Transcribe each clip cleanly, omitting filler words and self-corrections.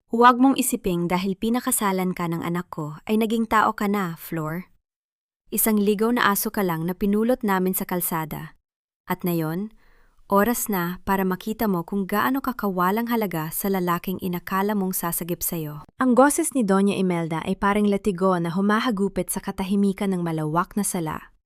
Huwag mong isiping dahil pinakasalan ka ng anak ko ay naging tao ka na, Flor. Isang ligaw na aso ka lang na pinulot namin sa kalsada. At ngayon, oras na para makita mo kung gaano ka kawalang halaga sa lalaking inakala mong sasagip sa'yo. Ang boses ni Doña Imelda ay parang latigo na humahagupit sa katahimikan ng malawak na sala.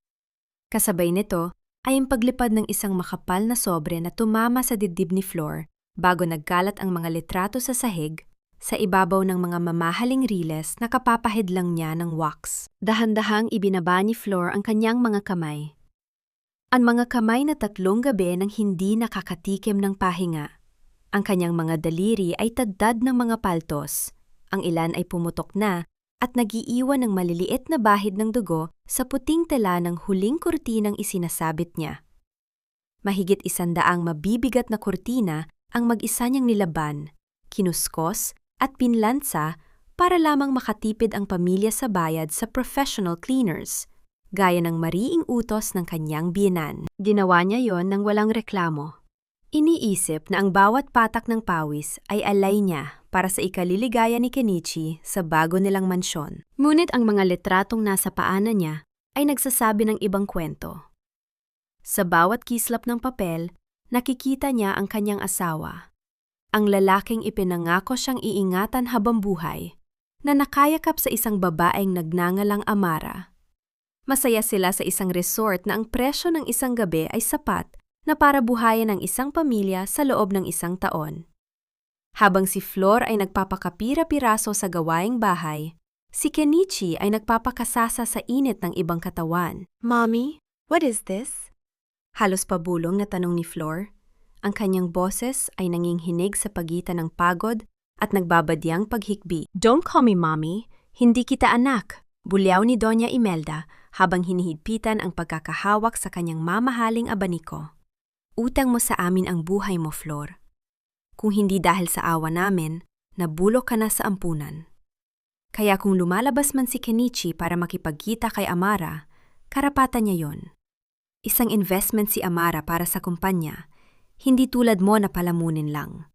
Kasabay nito ay ang paglipad ng isang makapal na sobre na tumama sa dibdib ni Flor bago nagkalat ang mga litrato sa sahig sa ibabaw ng mga mamahaling riles na kapapahid lang niya ng wax. Dahan-dahang ibinaba ni Flor ang kanyang mga kamay. Ang mga kamay na 3 gabi nang hindi nakakatikim ng pahinga. Ang kanyang mga daliri ay tadtad ng mga paltos. Ang ilan ay pumutok na at nagiiwan ng maliliit na bahid ng dugo sa puting tela ng huling kurtinang isinasabit niya. Mahigit 100 mabibigat na kurtina ang mag-isa niyang nilaban, kinuskos at pinlansa para lamang makatipid ang pamilya sa bayad sa professional cleaners, gaya ng mariing utos ng kanyang biyenan. Ginawa niya yon nang walang reklamo. Iniisip na ang bawat patak ng pawis ay alay niya para sa ikaliligaya ni Kenichi sa bago nilang mansyon. Ngunit ang mga litratong nasa paanan niya ay nagsasabi ng ibang kwento. Sa bawat kislap ng papel, nakikita niya ang kanyang asawa. Ang lalaking ipinangako siyang iingatan habang buhay, na nakayakap sa isang babaeng nagngangalang Amara. Masaya sila sa isang resort na ang presyo ng isang gabi ay sapat na para buhayin ang isang pamilya sa loob ng 1 taon. Habang si Flor ay nagpapakapira-piraso sa gawaing bahay, si Kenichi ay nagpapakasasa sa init ng ibang katawan. "Mommy, what is this?" Halos pabulong na tanong ni Flor. Ang kanyang boses ay nanginghinig sa pagitan ng pagod at nagbabadyang paghikbi. "Don't call me mommy, hindi kita anak," bulyaw ni Doña Imelda habang hinihigpitan ang pagkakahawak sa kanyang mamahaling abaniko. "Utang mo sa amin ang buhay mo, Flor. Kung hindi dahil sa awa namin, nabulok ka na sa ampunan. Kaya kung lumalabas man si Kenichi para makipagkita kay Amara, karapatan niya yon. Isang investment si Amara para sa kumpanya, hindi tulad mo na palamunin lang.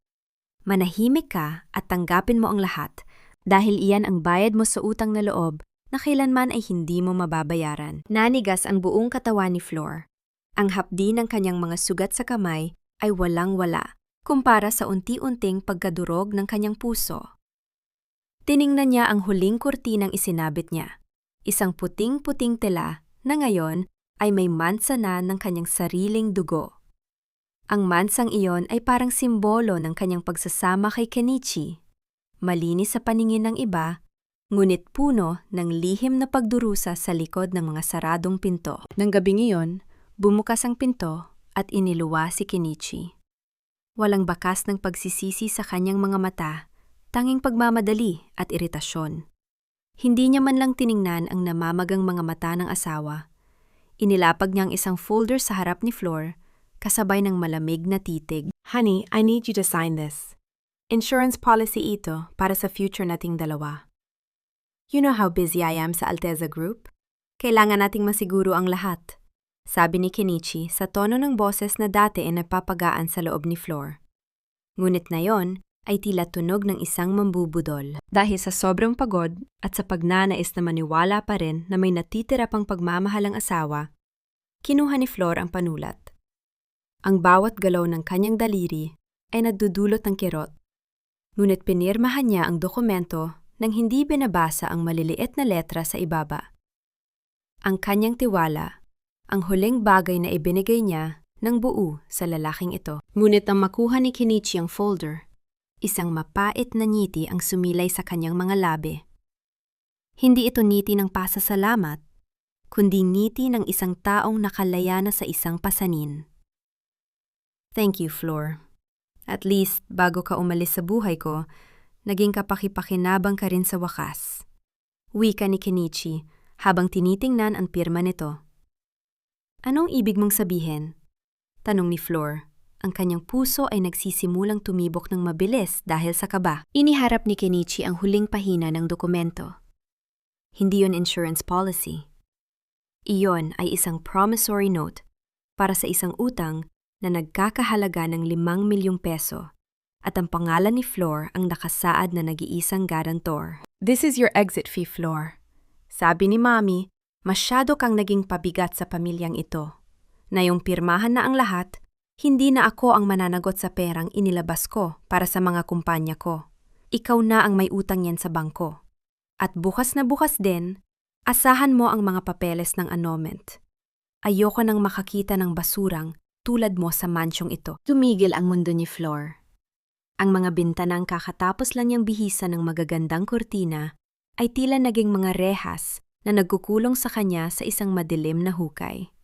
Manahimik ka at tanggapin mo ang lahat dahil iyan ang bayad mo sa utang na loob na kailanman ay hindi mo mababayaran." Nanigas ang buong katawan ni Flor. Ang hapdi ng kanyang mga sugat sa kamay ay walang-wala kumpara sa unti-unting pagkadurog ng kanyang puso. Tiningnan niya ang huling kurtinang isinabit niya, isang puting-puting tela na ngayon ay may mansa na ng kanyang sariling dugo. Ang mansang iyon ay parang simbolo ng kanyang pagsasama kay Kenichi. Malinis sa paningin ng iba, ngunit puno ng lihim na pagdurusa sa likod ng mga saradong pinto. Nang gabing iyon, bumukas ang pinto at iniluwa si Kenichi. Walang bakas ng pagsisisi sa kanyang mga mata, tanging pagmamadali at iritasyon. Hindi niya man lang tiningnan ang namamagang mga mata ng asawa. Inilapag niya ang isang folder sa harap ni Flor, kasabay ng malamig na titig. "Honey, I need you to sign this. Insurance policy ito para sa future nating dalawa. You know how busy I am sa Alteza Group? Kailangan nating masiguro ang lahat," sabi ni Kenichi sa tono ng boses na dati ay napapagaan sa loob ni Flor. Ngunit na yon ay tila tunog ng isang mambubudol. Dahil sa sobrang pagod at sa pagnanais na maniwala pa rin na may natitira pang pagmamahal ang asawa, kinuha ni Flor ang panulat. Ang bawat galaw ng kanyang daliri ay nagdudulot ng kirot. Ngunit pinirmahan niya ang dokumento nang hindi binabasa ang maliliit na letra sa ibaba. Ang kanyang tiwala, ang huling bagay na ibinigay niya ng buo sa lalaking ito. Ngunit ang makuha ni Kenichi ang folder, isang mapait na ngiti ang sumilay sa kanyang mga labi. Hindi ito ngiti ng pasasalamat, kundi ngiti ng isang taong nakalaya na sa isang pasanin. "Thank you, Flor. At least, bago ka umalis sa buhay ko, naging kapakipakinabang ka rin sa wakas." Wika ni Kenichi habang tinitingnan ang pirma nito. "Anong ibig mong sabihin?" tanong ni Flor. Ang kanyang puso ay nagsisimulang tumibok ng mabilis dahil sa kaba. Iniharap ni Kenichi ang huling pahina ng dokumento. Hindi yon insurance policy. Iyon ay isang promissory note para sa isang utang na nagkakahalaga ng 5 milyong peso at ang pangalan ni Flor ang nakasaad na nag-iisang garantor. "This is your exit fee, Flor." Sabi ni Mami, masyado kang naging pabigat sa pamilyang ito. Na yung pirmahan na ang lahat, hindi na ako ang mananagot sa perang inilabas ko para sa mga kumpanya ko. Ikaw na ang may utang yan sa bangko. At bukas na bukas din, asahan mo ang mga papeles ng annulment. Ayoko nang makakita ng basurang tulad mo sa mansyong ito. Tumigil ang mundo ni Flor. Ang mga bintanang kakatapos lang niyang bihisa ng magagandang kurtina ay tila naging mga rehas na nagkukulong sa kanya sa isang madilim na hukay.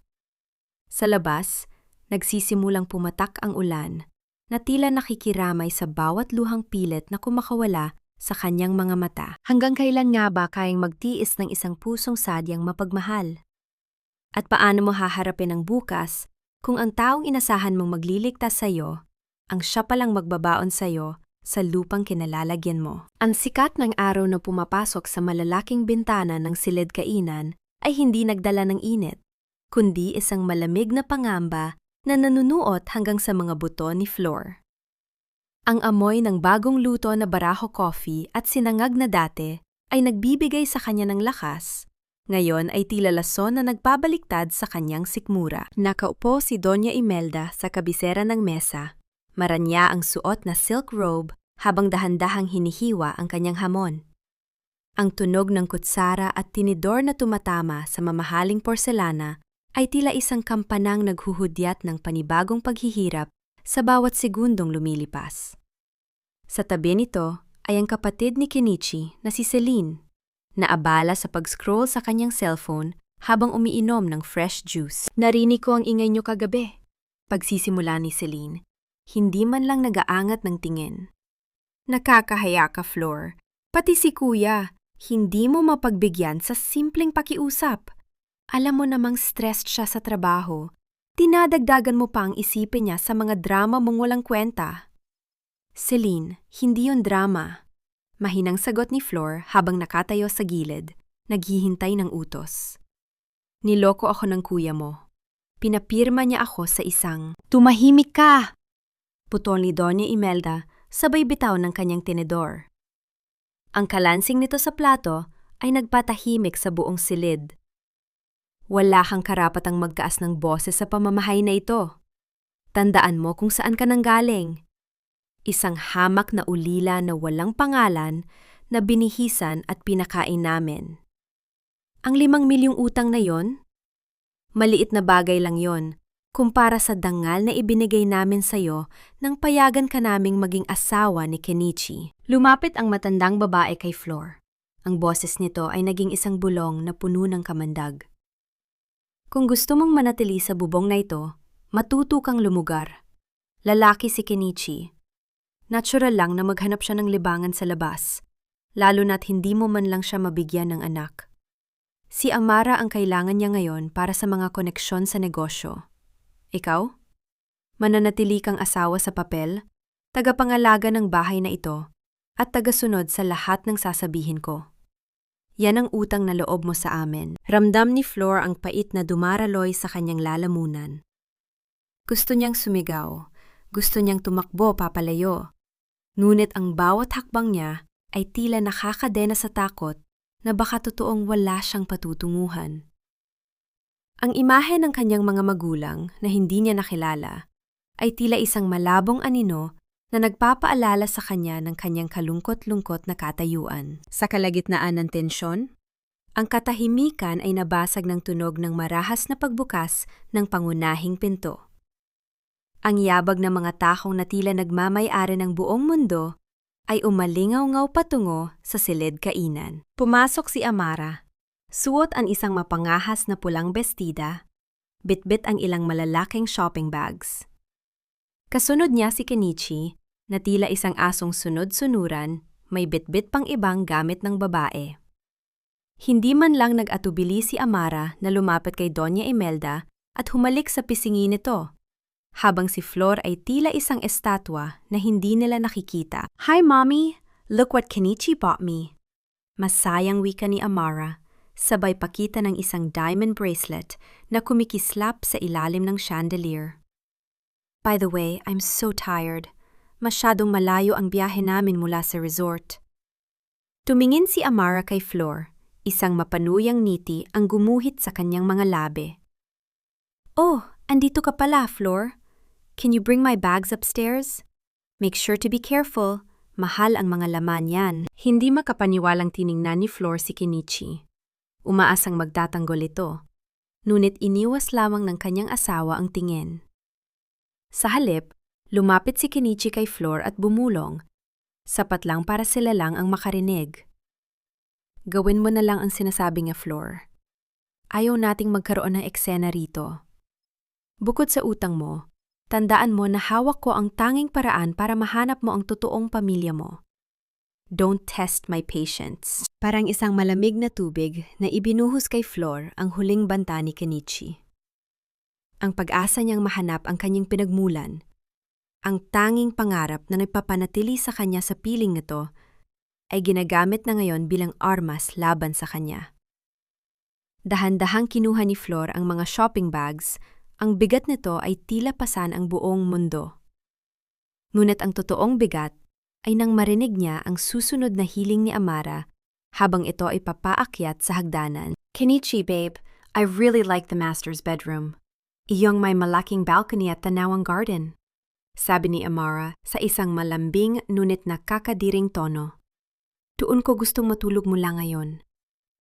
Sa labas, nagsisimulang pumatak ang ulan na tila nakikiramay sa bawat luhang pilit na kumakawala sa kanyang mga mata. Hanggang kailan nga ba kayang magtiis ng isang pusong sadyang mapagmahal? At paano mo haharapin ang bukas kung ang taong inasahan mong magliligtas sa iyo, ang siya palang magbabaon sa iyo sa lupang kinalalagyan mo? Ang sikat ng araw na pumapasok sa malalaking bintana ng silid kainan ay hindi nagdala ng init, kundi isang malamig na pangamba na nanunuot hanggang sa mga buto ni Flor. Ang amoy ng bagong luto na baraho coffee at sinangag na date ay nagbibigay sa kanya ng lakas. Ngayon ay tila lason na nagpabaliktad sa kanyang sikmura. Nakaupo si Doña Imelda sa kabisera ng mesa. Maranya ang suot na silk robe habang dahan-dahang hinihiwa ang kanyang hamon. Ang tunog ng kutsara at tinidor na tumatama sa mamahaling porselana ay tila isang kampanang naghuhudyat ng panibagong paghihirap sa bawat segundong lumilipas. Sa tabi nito ay ang kapatid ni Kenichi na si Celine, na abala sa pag-scroll sa kanyang cellphone habang umiinom ng fresh juice. "Narinig ko ang ingay niyo kagabi," pagsisimula ni Celine, hindi man lang nagaangat ng tingin. "Nakakahiya ka, Flor. Pati si Kuya, hindi mo mapagbigyan sa simpleng pakiusap. Alam mo namang stressed siya sa trabaho. Tinadagdagan mo pa ang isipin niya sa mga drama mong walang kwenta." "Celine, hindi yun drama." Mahinang sagot ni Flor habang nakatayo sa gilid, naghihintay ng utos. "Niloko ako ng kuya mo. Pinapirma niya ako sa isang..." "Tumahimik ka!" putol ni Doña Imelda sabay bitaw ng kanyang tinidor. Ang kalansing nito sa plato ay nagpatahimik sa buong silid. "Wala kang karapatang magtaas ng boses sa pamamahay na ito. Tandaan mo kung saan ka nanggaling. Isang hamak na ulila na walang pangalan na binihisan at pinakain namin. Ang 5 milyong utang na yon? Maliit na bagay lang yon kumpara sa dangal na ibinigay namin sa'yo nang payagan ka naming maging asawa ni Kenichi." Lumapit ang matandang babae kay Flor. Ang boses nito ay naging isang bulong na puno ng kamandag. "Kung gusto mong manatili sa bubong na ito, matuto kang lumugar. Lalaki si Kenichi. Natural lang na maghanap siya ng libangan sa labas, lalo na't hindi mo man lang siya mabigyan ng anak. Si Amara ang kailangan niya ngayon para sa mga koneksyon sa negosyo. Ikaw? Mananatili kang asawa sa papel, tagapangalaga ng bahay na ito, at tagasunod sa lahat ng sasabihin ko. Yan ang utang na loob mo sa amin." Ramdam ni Flor ang pait na dumaraloy sa kanyang lalamunan. Gusto niyang sumigaw, gusto niyang tumakbo papalayo. Ngunit ang bawat hakbang niya ay tila nakakadena sa takot na baka totoong wala siyang patutunguhan. Ang imahe ng kanyang mga magulang na hindi niya nakilala ay tila isang malabong anino na nagpapaalala sa kanya ng kanyang kalungkot-lungkot na katayuan. Sa kalagitnaan ng tensyon, ang katahimikan ay nabasag ng tunog ng marahas na pagbukas ng pangunahing pinto. Ang yabag ng mga takong na tila nagmamay-ari ng buong mundo ay umalingaw-ngaw patungo sa silid kainan. Pumasok si Amara. Suot ang isang mapangahas na pulang bestida, bitbit ang ilang malalaking shopping bags. Kasunod niya si Kenichi na tila isang asong sunod-sunuran, may bitbit pang ibang gamit ng babae. Hindi man lang nag-atubili si Amara na lumapit kay Doña Imelda at humalik sa pisngi nito, habang si Flor ay tila isang estatwa na hindi nila nakikita. "Hi, Mommy! Look what Kenichi bought me!" Masayang wika ni Amara, sabay pakita ng isang diamond bracelet na kumikislap sa ilalim ng chandelier. "By the way, I'm so tired. masyadong malayo ang biyahe namin mula sa resort. Tumingin si Amara kay Flor, isang mapanuyang ngiti ang gumuhit sa kanyang mga labi. Oh, andito ka pala, Flor. Can you bring my bags upstairs? Make sure to be careful. Mahal ang mga laman yan. Hindi makapaniwalang tiningnan ni Flor si Kenichi. Umaasang magtatanggol ito. Ngunit iniwas lamang ng kanyang asawa ang tingin. Sa halip, lumapit si Kenichi kay Flor at bumulong. Sapat lang para sila lang ang makarinig. Gawin mo na lang ang sinasabi niya, Flor. Ayaw nating magkaroon ng eksena rito. Bukod sa utang mo, tandaan mo na hawak ko ang tanging paraan para mahanap mo ang totoong pamilya mo. Don't test my patience. Parang isang malamig na tubig na ibinuhos kay Flor ang huling banta ni Kenichi. Ang pag-asa niyang mahanap ang kanyang pinagmulan, ang tanging pangarap na nagpapanatili sa kanya sa piling nito, ay ginagamit na ngayon bilang armas laban sa kanya. Dahan-dahang kinuha ni Flor ang mga shopping bags, ang bigat nito ay tila pasan ang buong mundo. Ngunit ang totoong bigat ay nang marinig niya ang susunod na hiling ni Amara habang ito ay papaakyat sa hagdanan. Kenichi, babe, I really like the master's bedroom. Iyong may malaking balcony at tanawang garden, sabi ni Amara sa isang malambing ngunit nakakadiring tono. Doon ko gustong matulog mula ngayon.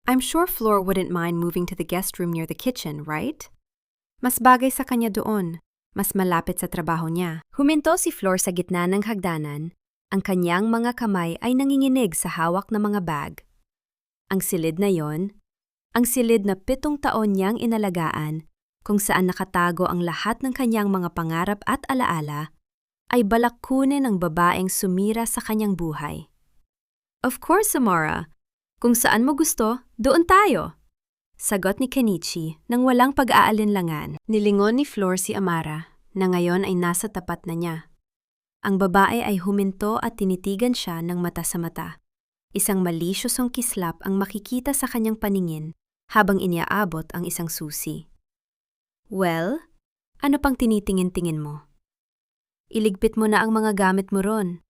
I'm sure Flor wouldn't mind moving to the guest room near the kitchen, right? Mas bagay sa kanya doon, mas malapit sa trabaho niya. Huminto si Flor sa gitna ng hagdanan, ang kanyang mga kamay ay nanginginig sa hawak na mga bag. Ang silid na yon, ang silid na 7 taon niyang inalagaan, kung saan nakatago ang lahat ng kanyang mga pangarap at alaala, ay balak kunin ng babaeng sumira sa kanyang buhay. Of course, Amara. Kung saan mo gusto, doon tayo. Sagot ni Kenichi nang walang pag-aalinlangan. Nilingon ni Flor si Amara na ngayon ay nasa tapat na niya. Ang babae ay huminto at tinitigan siya ng mata sa mata. Isang malisyosong kislap ang makikita sa kanyang paningin habang iniaabot ang isang susi. Well, ano pang tinitingin-tingin mo? Iligpit mo na ang mga gamit mo ron.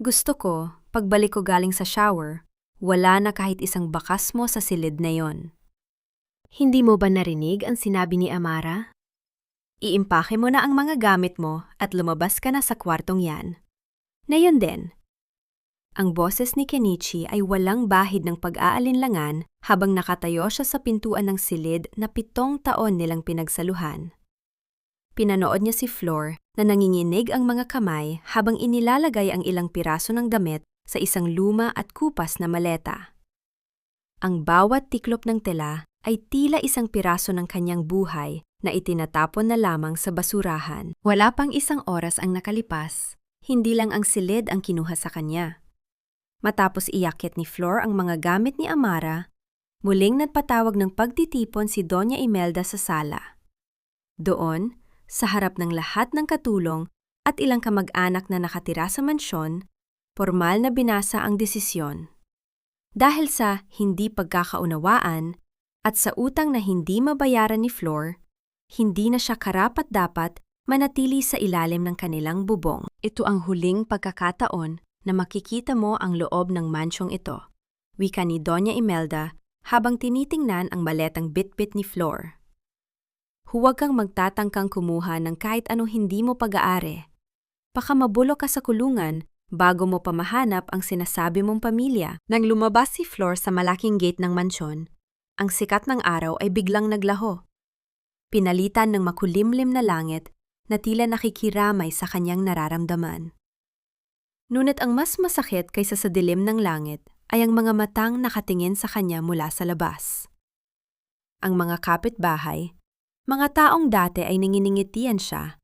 Gusto ko, pagbalik ko galing sa shower, wala na kahit isang bakas mo sa silid na yon. Hindi mo ba narinig ang sinabi ni Amara? Iimpake mo na ang mga gamit mo at lumabas ka na sa kwartong yan. Ngayon din. Ang boses ni Kenichi ay walang bahid ng pag-aalinlangan habang nakatayo siya sa pintuan ng silid na 7 taon nilang pinagsaluhan. Pinanood niya si Flor na nanginginig ang mga kamay habang inilalagay ang ilang piraso ng damit sa isang luma at kupas na maleta. Ang bawat tiklop ng tela ay tila isang piraso ng kanyang buhay na itinatapon na lamang sa basurahan. Wala pang 1 oras ang nakalipas, hindi lang ang silid ang kinuha sa kanya. Matapos iyakyat ni Flor ang mga gamit ni Amara, muling nagpatawag ng pagtitipon si Doña Imelda sa sala. Doon, sa harap ng lahat ng katulong at ilang kamag-anak na nakatira sa mansyon, formal na binasa ang desisyon. Dahil sa hindi pagkakaunawaan at sa utang na hindi mabayaran ni Flor, hindi na siya karapat-dapat manatili sa ilalim ng kanilang bubong. Ito ang huling pagkakataon na makikita mo ang loob ng mansyong ito, wika ni Doña Imelda habang tinitingnan ang maletang bitbit ni Flor. Huwag kang magtatangkang kumuha ng kahit anong hindi mo pag-aari. Baka mabulok ka sa kulungan bago mo pa mahanap ang sinasabi mong pamilya. Nang lumabas si Flor sa malaking gate ng mansyon, ang sikat ng araw ay biglang naglaho. Pinalitan ng makulimlim na langit na tila nakikiramay sa kanyang nararamdaman. Ngunit ang mas masakit kaysa sa dilim ng langit ay ang mga matang nakatingin sa kanya mula sa labas. Ang mga kapitbahay, mga taong dati ay nanginingitian siya,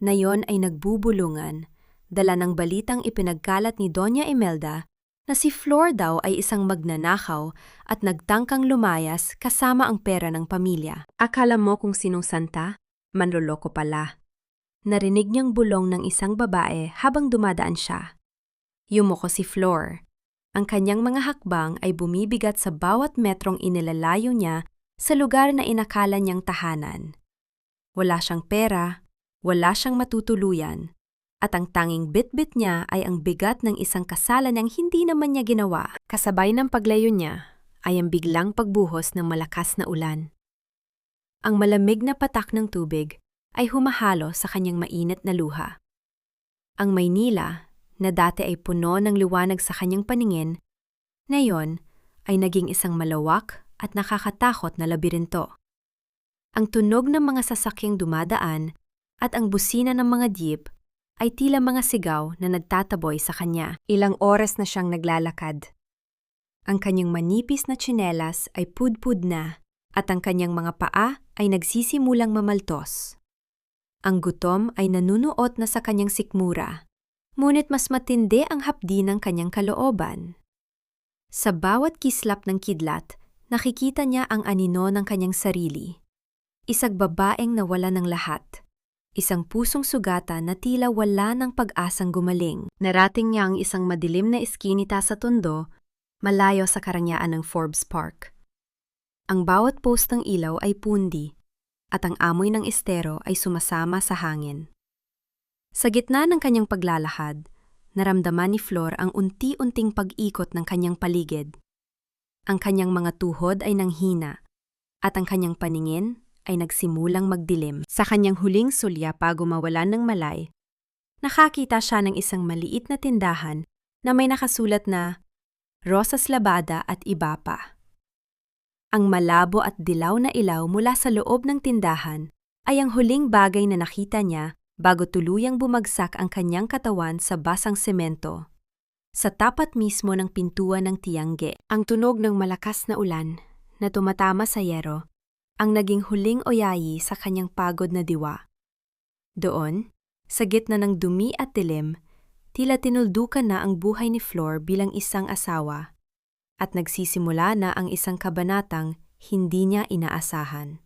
na yon ay nagbubulungan, dala ng balitang ipinagkalat ni Doña Imelda na si Flor daw ay isang magnanakaw at nagtangkang lumayas kasama ang pera ng pamilya. Akala mo kung sinong santa? Manloloko pala. Narinig niyang bulong ng isang babae habang dumadaan siya. Yumuko si Flor. Ang kanyang mga hakbang ay bumibigat sa bawat metrong inilalayo niya sa lugar na inakala niyang tahanan. Wala siyang pera, wala siyang matutuluyan, At ang tanging bitbit niya ay ang bigat ng isang kasalan niyang hindi naman niya ginawa. Kasabay ng paglayo niya ay ang biglang pagbuhos ng malakas na ulan. Ang malamig na patak ng tubig ay humahalo sa kanyang mainit na luha. Ang Maynila, na dati ay puno ng liwanag sa kanyang paningin, ngayon ay naging isang malawak at nakakatakot na labirinto. Ang tunog ng mga sasakyang dumadaan at ang busina ng mga jeep ay tila mga sigaw na nagtataboy sa kanya. Ilang oras na siyang naglalakad. Ang kanyang manipis na tsinelas ay pudpud na at ang kanyang mga paa ay nagsisimulang mamaltos. Ang gutom ay nanunuot na sa kanyang sikmura, ngunit mas matindi ang hapdi ng kanyang kalooban. Sa bawat kislap ng kidlat, nakikita niya ang anino ng kanyang sarili. Isang babaeng nawala ng lahat. Isang pusong sugatan na tila wala ng pag-asang gumaling. Narating niya ang isang madilim na iskinita sa tondo, malayo sa karangyaan ng Forbes Park. Ang bawat post ng ilaw ay pundi, at ang amoy ng estero ay sumasama sa hangin. Sa gitna ng kanyang paglalahad, naramdaman ni Flor ang unti-unting pag-ikot ng kanyang paligid. Ang kanyang mga tuhod ay nanghina, at ang kanyang paningin ay nagsimulang magdilim. Sa kanyang huling sulya bago mawalan ng malay, nakakita siya ng isang maliit na tindahan na may nakasulat na Rosas Labada at iba pa. Ang malabo at dilaw na ilaw mula sa loob ng tindahan ay ang huling bagay na nakita niya bago tuluyang bumagsak ang kanyang katawan sa basang semento. Sa tapat mismo ng pintuan ng Tiangge, ang tunog ng malakas na ulan na tumatama sa yero ang naging huling oyayi sa kanyang pagod na diwa. Doon, sa gitna ng dumi at dilim, tila tinuldukan na ang buhay ni Flor bilang isang asawa at nagsisimula na ang isang kabanatang hindi niya inaasahan.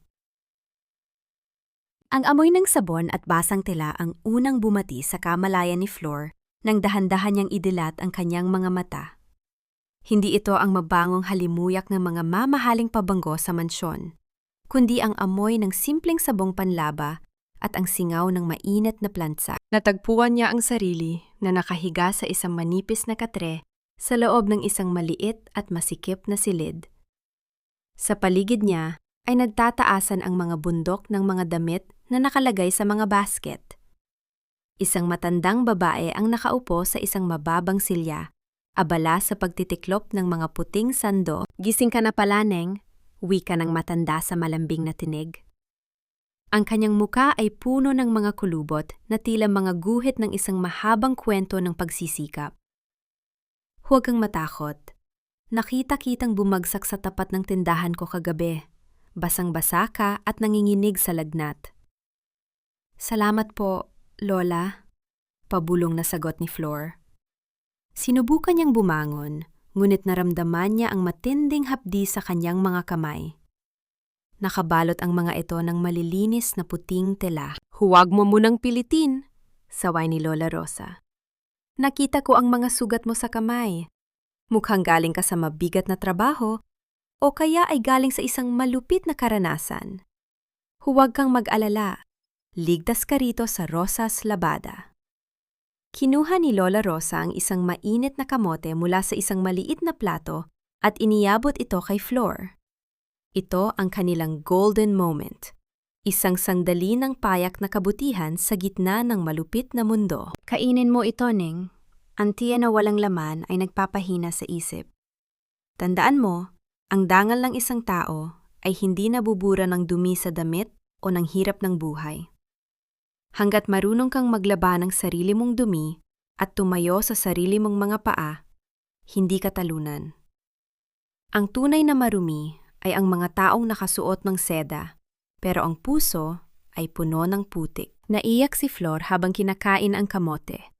Ang amoy ng sabon at basang tela ang unang bumati sa kamalayan ni Flor nang dahan-dahan niyang idilat ang kanyang mga mata. Hindi ito ang mabangong halimuyak ng mga mamahaling pabango sa mansyon, kundi ang amoy ng simpleng sabong panlaba at ang singaw ng mainit na plansa. Natagpuan niya ang sarili na nakahiga sa isang manipis na katre sa loob ng isang maliit at masikip na silid. Sa paligid niya ay nagtataasan ang mga bundok ng mga damit na nakalagay sa mga basket. Isang matandang babae ang nakaupo sa isang mababang silya, abala sa pagtitiklop ng mga puting sando. Gising ka na pala, Neng, wika ng matanda sa malambing na tinig. Ang kanyang muka ay puno ng mga kulubot na tila mga guhit ng isang mahabang kwento ng pagsisikap. Huwag kang matakot. Nakita-kitang bumagsak sa tapat ng tindahan ko kagabi. Basang-basa ka at nanginginig sa lagnat. Salamat po, Lola, pabulong na sagot ni Flor. Sinubukan niyang bumangon, ngunit naramdaman niya ang matinding hapdi sa kanyang mga kamay. Nakabalot ang mga ito ng malilinis na puting tela. Huwag mo munang pilitin, saway ni Lola Rosa. Nakita ko ang mga sugat mo sa kamay. Mukhang galing ka sa mabigat na trabaho o kaya ay galing sa isang malupit na karanasan. Huwag kang mag-alala. Ligtas ka rito sa Rosas Labada. Kinuha ni Lola Rosa ang isang mainit na kamote mula sa isang maliit na plato at iniyabot ito kay Flor. Ito ang kanilang golden moment. Isang sandali ng payak na kabutihan sa gitna ng malupit na mundo. Kainin mo ito, Ning. Ang tiyan na walang laman ay nagpapahina sa isip. Tandaan mo, ang dangal ng isang tao ay hindi nabubura ng dumi sa damit o ng hirap ng buhay. Hanggat marunong kang maglaba ng sarili mong dumi at tumayo sa sarili mong mga paa, hindi ka talunan. Ang tunay na marumi ay ang mga taong nakasuot ng seda, pero ang puso ay puno ng putik. Naiyak si Flor habang kinakain ang kamote.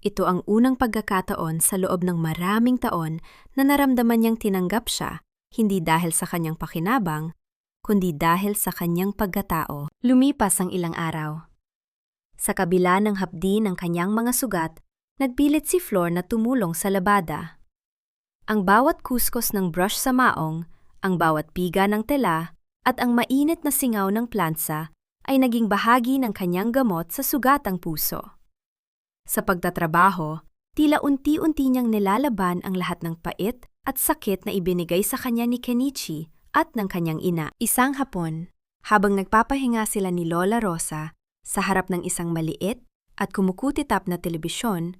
Ito ang unang pagkakataon sa loob ng maraming taon na naramdaman niyang tinanggap siya, hindi dahil sa kanyang pakinabang, kundi dahil sa kanyang pagkatao. Lumipas ang ilang araw. Sa kabila ng hapdi ng kanyang mga sugat, nagpilit si Flor na tumulong sa labada. Ang bawat kuskos ng brush sa maong, ang bawat piga ng tela, at ang mainit na singaw ng plansa ay naging bahagi ng kanyang gamot sa sugatang puso. Sa pagtatrabaho, tila unti-unti niyang nilalaban ang lahat ng pait at sakit na ibinigay sa kanya ni Kenichi at ng kanyang ina. Isang hapon, habang nagpapahinga sila ni Lola Rosa sa harap ng isang maliit at kumukutitap na telebisyon,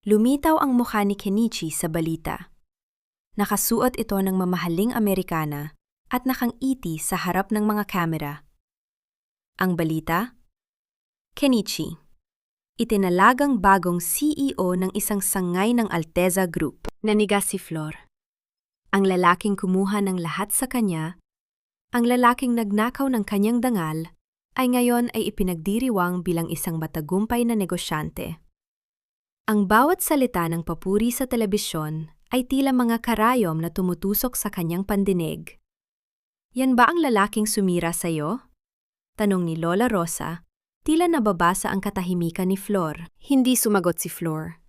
lumitaw ang mukha ni Kenichi sa balita. Nakasuot ito ng mamahaling Amerikana at nakangiti sa harap ng mga kamera. Ang balita? Kenichi, itinalagang bagong CEO ng isang sangay ng Alteza Group. Nanigas si Flor. Ang lalaking kumuha ng lahat sa kanya, ang lalaking nagnakaw ng kanyang dangal, ay ngayon ay ipinagdiriwang bilang isang matagumpay na negosyante. Ang bawat salita ng papuri sa telebisyon ay tila mga karayom na tumutusok sa kanyang pandinig. Yan ba ang lalaking sumira sa'yo? Tanong ni Lola Rosa, tila nababasa ang katahimikan ni Flor. Hindi sumagot si Flor.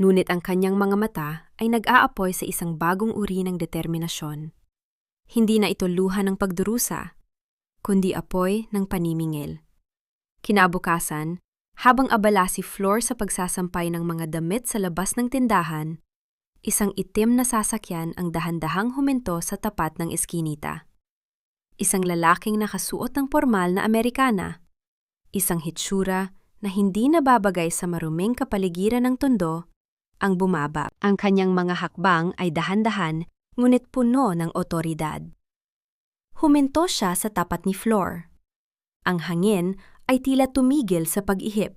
Ngunit ang kanyang mga mata ay nag-aapoy sa isang bagong uri ng determinasyon. Hindi na ito luha ng pagdurusa, kundi apoy ng panimingil. Kinabukasan, habang abala si Flor sa pagsasampay ng mga damit sa labas ng tindahan, isang itim na sasakyan ang dahan-dahang huminto sa tapat ng eskinita. Isang lalaking nakasuot ng pormal na Amerikana. Isang hitsura na hindi nababagay sa maruming kapaligiran ng tondo ang bumaba. Ang kanyang mga hakbang ay dahan-dahan ngunit puno ng otoridad. Huminto siya sa tapat ni Flor. Ang hangin ay tila tumigil sa pag-ihip,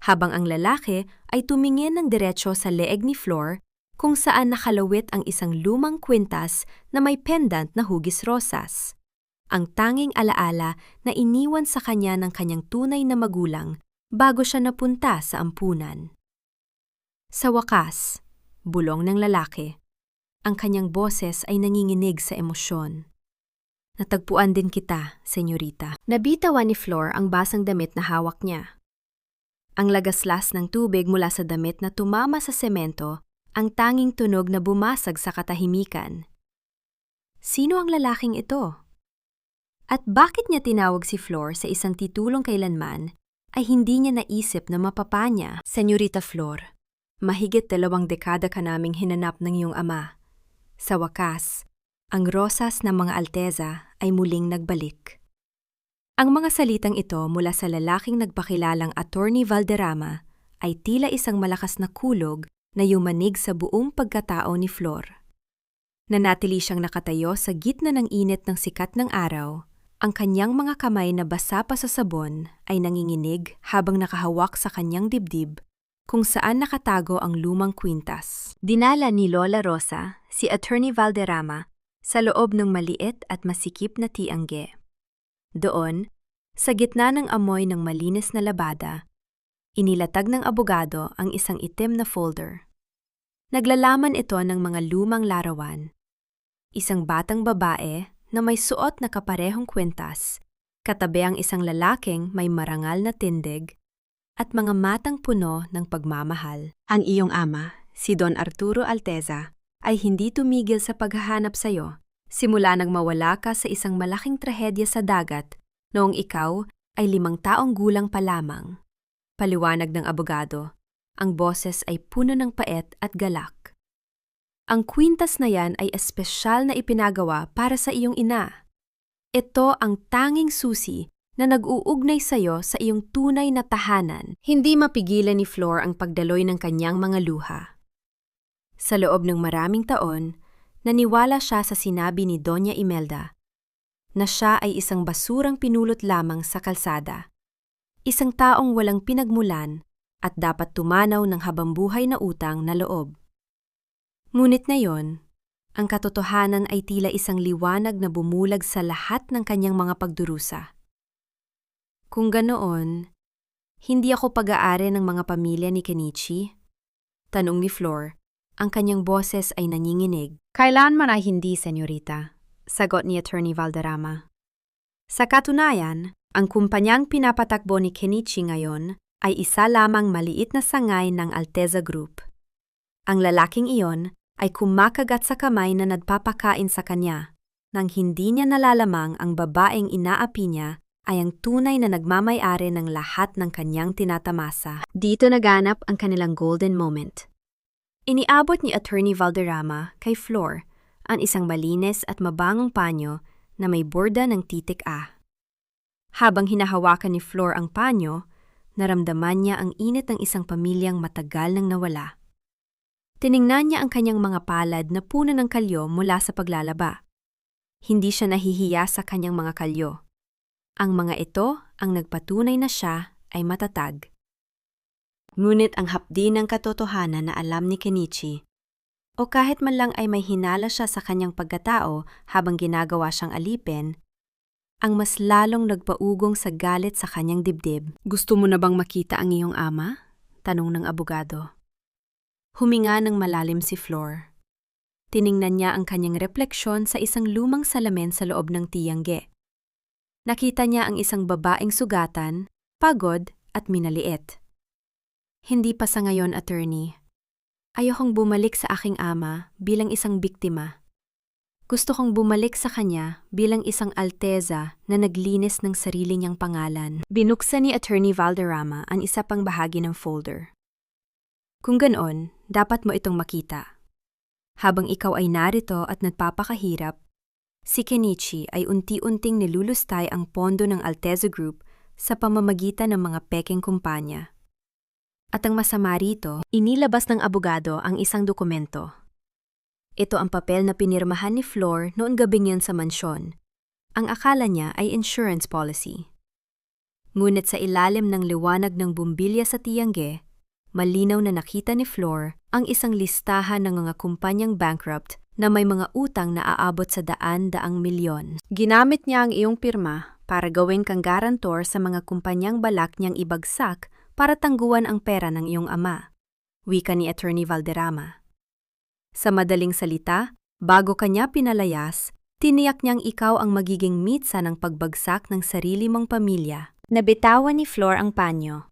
habang ang lalaki ay tumingin ng diretso sa leeg ni Flor kung saan nakalawit ang isang lumang kwintas na may pendant na hugis rosas. Ang tanging alaala na iniwan sa kanya ng kanyang tunay na magulang bago siya napunta sa ampunan. Sa wakas, bulong ng lalaki, ang kanyang boses ay nanginginig sa emosyon. Natagpuan din kita, senyorita. Nabitawan ni Flor ang basang damit na hawak niya. Ang lagaslas ng tubig mula sa damit na tumama sa semento, ang tanging tunog na bumasag sa katahimikan. Sino ang lalaking ito? At bakit niya tinawag si Flor sa isang titulong kailanman ay hindi niya naisip na mapapanya? Senyorita Flor, mahigit 2 dekada ka naming hinanap ng iyong ama. Sa wakas, ang rosas ng mga Alteza ay muling nagbalik. Ang mga salitang ito mula sa lalaking nagpakilalang Attorney Valderrama ay tila isang malakas na kulog na yumanig sa buong pagkatao ni Flor. Nanatili siyang nakatayo sa gitna ng init ng sikat ng araw. Ang kanyang mga kamay na basa pa sa sabon ay nanginginig habang nakahawak sa kanyang dibdib kung saan nakatago ang lumang kwintas. Dinala ni Lola Rosa si Attorney Valderrama sa loob ng maliit at masikip na tiangge. Doon, sa gitna ng amoy ng malinis na labada, inilatag ng abogado ang isang itim na folder. Naglalaman ito ng mga lumang larawan. Isang batang babae na may suot na kaparehong kwintas, katabi ang isang lalaking may marangal na tindig, at mga matang puno ng pagmamahal. Ang iyong ama, si Don Arturo Alteza, ay hindi tumigil sa paghahanap sa iyo, simula nang mawala ka sa isang malaking trahedya sa dagat noong ikaw ay 5 taong gulang pa lamang. Paliwanag ng abogado, ang boses ay puno ng pait at galak. Ang kwintas na yan ay espesyal na ipinagawa para sa iyong ina. Ito ang tanging susi na nag-uugnay sa iyo sa iyong tunay na tahanan. Hindi mapigilan ni Flor ang pagdaloy ng kanyang mga luha. Sa loob ng maraming taon, naniwala siya sa sinabi ni Doña Imelda na siya ay isang basurang pinulot lamang sa kalsada. Isang taong walang pinagmulan at dapat tumanaw ng habambuhay na utang na loob. Ngunit ngayon, ang katotohanan ay tila isang liwanag na bumulag sa lahat ng kanyang mga pagdurusa. Kung ganoon, hindi ako pag-aari ng mga pamilya ni Kenichi? Tanong ni Flor. Ang kanyang boses ay nanginginig. Kailanman ay hindi, senyorita, sagot ni Attorney Valderrama. Sa katunayan, ang kumpanyang pinapatakbo ni Kenichi ngayon ay isa lamang maliit na sangay ng Alteza Group. Ang lalaking iyon ay kumakagat sa kamay na nagpapakain sa kanya nang hindi niya nalalamang ang babaeng inaapi niya ay ang tunay na nagmamay-ari ng lahat ng kanyang tinatamasa. Dito naganap ang kanilang golden moment. Iniabot ni Attorney Valderrama kay Flor ang isang malinis at mabangong panyo na may borda ng titik A. Habang hinahawakan ni Flor ang panyo, naramdaman niya ang init ng isang pamilyang matagal nang nawala. Tiningnan niya ang kanyang mga palad na puno ng kalyo mula sa paglalaba. Hindi siya nahihiya sa kanyang mga kalyo. Ang mga ito ang nagpatunay na siya ay matatag. Ngunit ang hapdi ng katotohanan na alam ni Kenichi, o kahit man lang ay may hinala siya sa kanyang pagkatao habang ginagawa siyang alipin, ang mas lalong nagpaugong sa galit sa kanyang dibdib. Gusto mo na bang makita ang iyong ama? Tanong ng abogado. Huminga ng malalim si Flor. Tiningnan niya ang kanyang refleksyon sa isang lumang salamin sa loob ng tiyangge. Nakita niya ang isang babaeng sugatan, pagod at minaliit. Hindi pa sa ngayon, attorney. Ayokong bumalik sa aking ama bilang isang biktima. Gusto kong bumalik sa kanya bilang isang alteza na naglinis ng sarili niyang pangalan. Binuksan ni Attorney Valderrama ang isa pang bahagi ng folder. Kung ganoon, dapat mo itong makita. Habang ikaw ay narito at nagpapakahirap, si Kenichi ay unti-unting nilulustay ang pondo ng Alteza Group sa pamamagitan ng mga pekeng kumpanya. At ang masama rito, inilabas ng abogado ang isang dokumento. Ito ang papel na pinirmahan ni Flor noon gabing yun sa mansyon. Ang akala niya ay insurance policy. Ngunit sa ilalim ng liwanag ng bumbilya sa tiyangge, malinaw na nakita ni Flor ang isang listahan ng mga kumpanyang bankrupt na may mga utang na aabot sa daan-daang milyon. Ginamit niya ang iyong pirma para gawin kang garantor sa mga kumpanyang balak niyang ibagsak para tangguan ang pera ng iyong ama, wika ni Attorney Valderrama. Sa madaling salita, bago kanya pinalayas, tiniyak niyang ikaw ang magiging mitsa ng pagbagsak ng sarili mong pamilya. Nabitawan ni Flor ang panyo.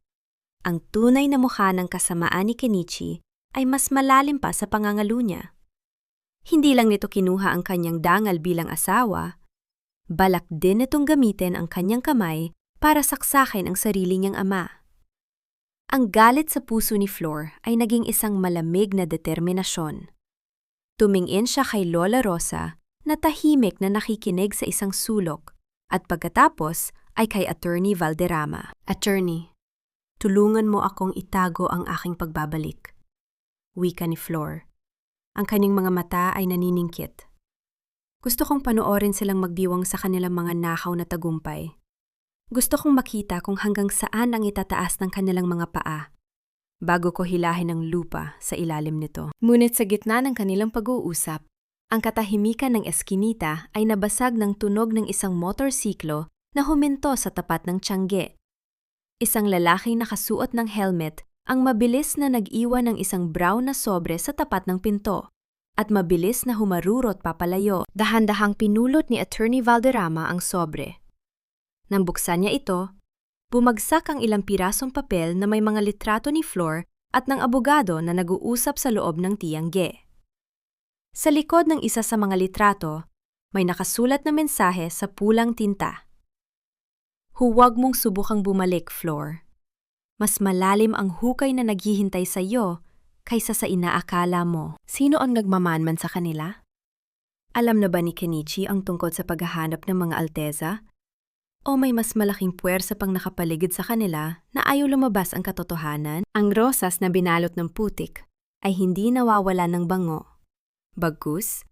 Ang tunay na mukha ng kasamaan ni Kenichi ay mas malalim pa sa pangangalo niya. Hindi lang nito kinuha ang kanyang dangal bilang asawa, balak din itong gamitin ang kanyang kamay para saksakin ang sarili niyang ama. Ang galit sa puso ni Flor ay naging isang malamig na determinasyon. Tumingin siya kay Lola Rosa na tahimik na nakikinig sa isang sulok at pagkatapos ay kay Attorney Valderrama. Attorney, tulungan mo akong itago ang aking pagbabalik, wika ni Flor. Ang kanyang mga mata ay naniningkit. Gusto kong panoorin silang magdiwang sa kanilang mga nakaw na tagumpay. Gusto kong makita kung hanggang saan ang itataas ng kanilang mga paa, bago ko hilahin ang lupa sa ilalim nito. Ngunit sa gitna ng kanilang pag-uusap, ang katahimikan ng eskinita ay nabasag ng tunog ng isang motorsiklo na huminto sa tapat ng tiyangge. Isang lalaking nakasuot ng helmet ang mabilis na nag-iwan ng isang brown na sobre sa tapat ng pinto at mabilis na humarurot papalayo. Dahan-dahang pinulot ni Attorney Valderrama ang sobre. Nang buksan niya ito, bumagsak ang ilang pirasong papel na may mga litrato ni Flor at ng abogado na nag-uusap sa loob ng tiyangge. Sa likod ng isa sa mga litrato, may nakasulat na mensahe sa pulang tinta. Huwag mong subukang bumalik, Flor. Mas malalim ang hukay na naghihintay sa iyo kaysa sa inaakala mo. Sino ang nagmamanman sa kanila? Alam na ba ni Kenichi ang tungkol sa paghahanap ng mga alteza? O may mas malaking puwersa pang nakapaligid sa kanila na ayaw lumabas ang katotohanan? Ang rosas na binalot ng putik ay hindi nawawala ng bango. Bagkus,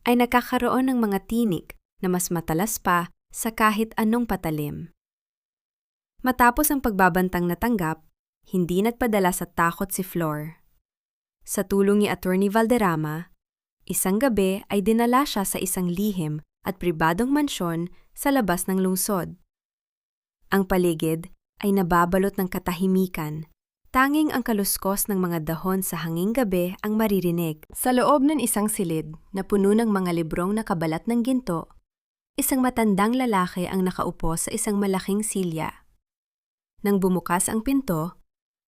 ay nakakaroon ng mga tinik na mas matalas pa sa kahit anong patalim. Matapos ang pagbabantang natanggap, hindi nagpadala sa takot si Flor. Sa tulong ni Attorney Valderrama, isang gabi ay dinala siya sa isang lihim at pribadong mansyon sa labas ng lungsod. Ang paligid ay nababalot ng katahimikan. Tanging ang kaluskos ng mga dahon sa hanging gabi ang maririnig. Sa loob ng isang silid na puno ng mga librong nakabalat ng ginto, isang matandang lalaki ang nakaupo sa isang malaking silya. Nang bumukas ang pinto,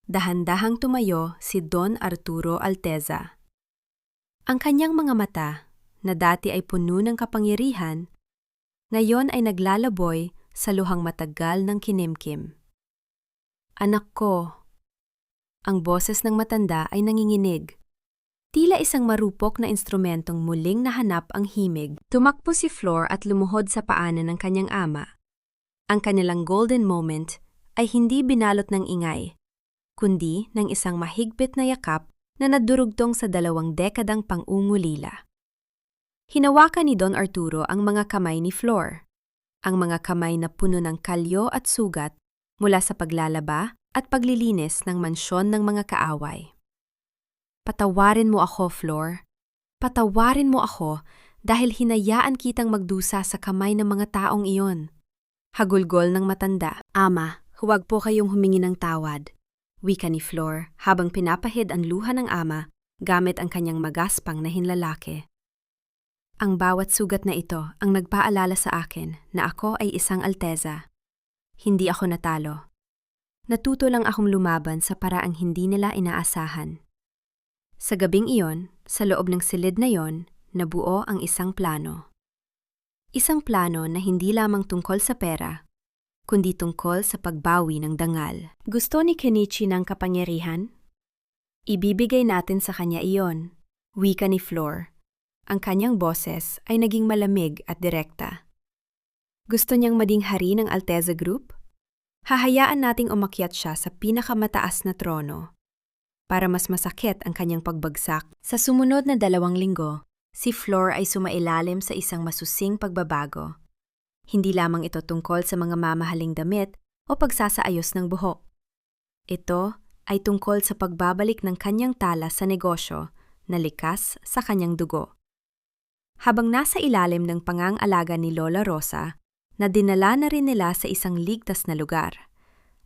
dahan-dahang tumayo si Don Arturo Alteza. Ang kanyang mga mata, na dati ay puno ng kapangyarihan, ngayon ay naglalaboy sa luhang matagal ng kinimkim. Anak ko. Ang boses ng matanda ay nanginginig. Tila isang marupok na instrumentong muling nahanap ang himig. Tumakbo si Flor at lumuhod sa paanan ng kanyang ama. Ang kanilang golden moment ay hindi binalot ng ingay, kundi ng isang mahigpit na yakap na nadurugtong sa 2 dekadang pang-ungulila. Hinawakan ni Don Arturo ang mga kamay ni Flor, ang mga kamay na puno ng kalyo at sugat mula sa paglalaba at paglilinis ng mansyon ng mga kaaway. Patawarin mo ako, Flor. Patawarin mo ako dahil hinayaan kitang magdusa sa kamay ng mga taong iyon. Hagulgol ng matanda. Ama, huwag po kayong humingi ng tawad. Wika ni Flor habang pinapahid ang luha ng ama gamit ang kanyang magaspang na hinlalaki. Ang bawat sugat na ito ang nagpaalala sa akin na ako ay isang alteza. Hindi ako natalo. Natuto lang akong lumaban sa paraang hindi nila inaasahan. Sa gabing iyon, sa loob ng silid na iyon, nabuo ang isang plano. Isang plano na hindi lamang tungkol sa pera, kundi tungkol sa pagbawi ng dangal. Gusto ni Kenichi ng kapangyarihan? Ibibigay natin sa kanya iyon, wika ni Flor. Ang kanyang boses ay naging malamig at direkta. Gusto niyang maging hari ng Alteza Group? Hahayaan nating umakyat siya sa pinakamataas na trono. Para mas masakit ang kanyang pagbagsak, sa sumunod na 2 linggo, si Flor ay sumailalim sa isang masusing pagbabago. Hindi lamang ito tungkol sa mga mamahaling damit o pagsasaayos ng buhok. Ito ay tungkol sa pagbabalik ng kanyang tala sa negosyo na likas sa kanyang dugo. Habang nasa ilalim ng pangangalaga ni Lola Rosa, na dinala na rin nila sa isang ligtas na lugar,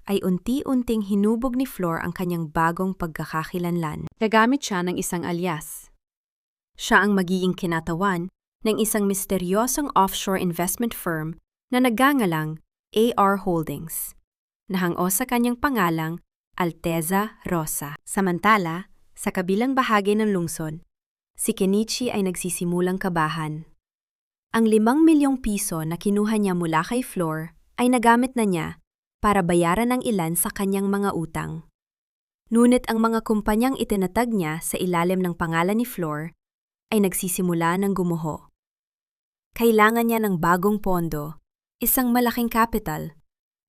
ay unti-unting hinubog ni Flor ang kanyang bagong pagkakakilanlan. Gagamit siya ng isang alias. Siya ang magiging kinatawan ng isang misteryosong offshore investment firm na nagngangalang AR Holdings, na hango sa kanyang pangalang Alteza Rosa. Samantala, sa kabilang bahagi ng lungsod, si Kenichi ay nagsisimulang kabahan. Ang 5 milyong piso na kinuha niya mula kay Flor ay nagamit na niya para bayaran ang ilan sa kanyang mga utang. Ngunit ang mga kumpanyang itinatag niya sa ilalim ng pangalan ni Flor ay nagsisimula ng gumuho. Kailangan niya ng bagong pondo, isang malaking capital,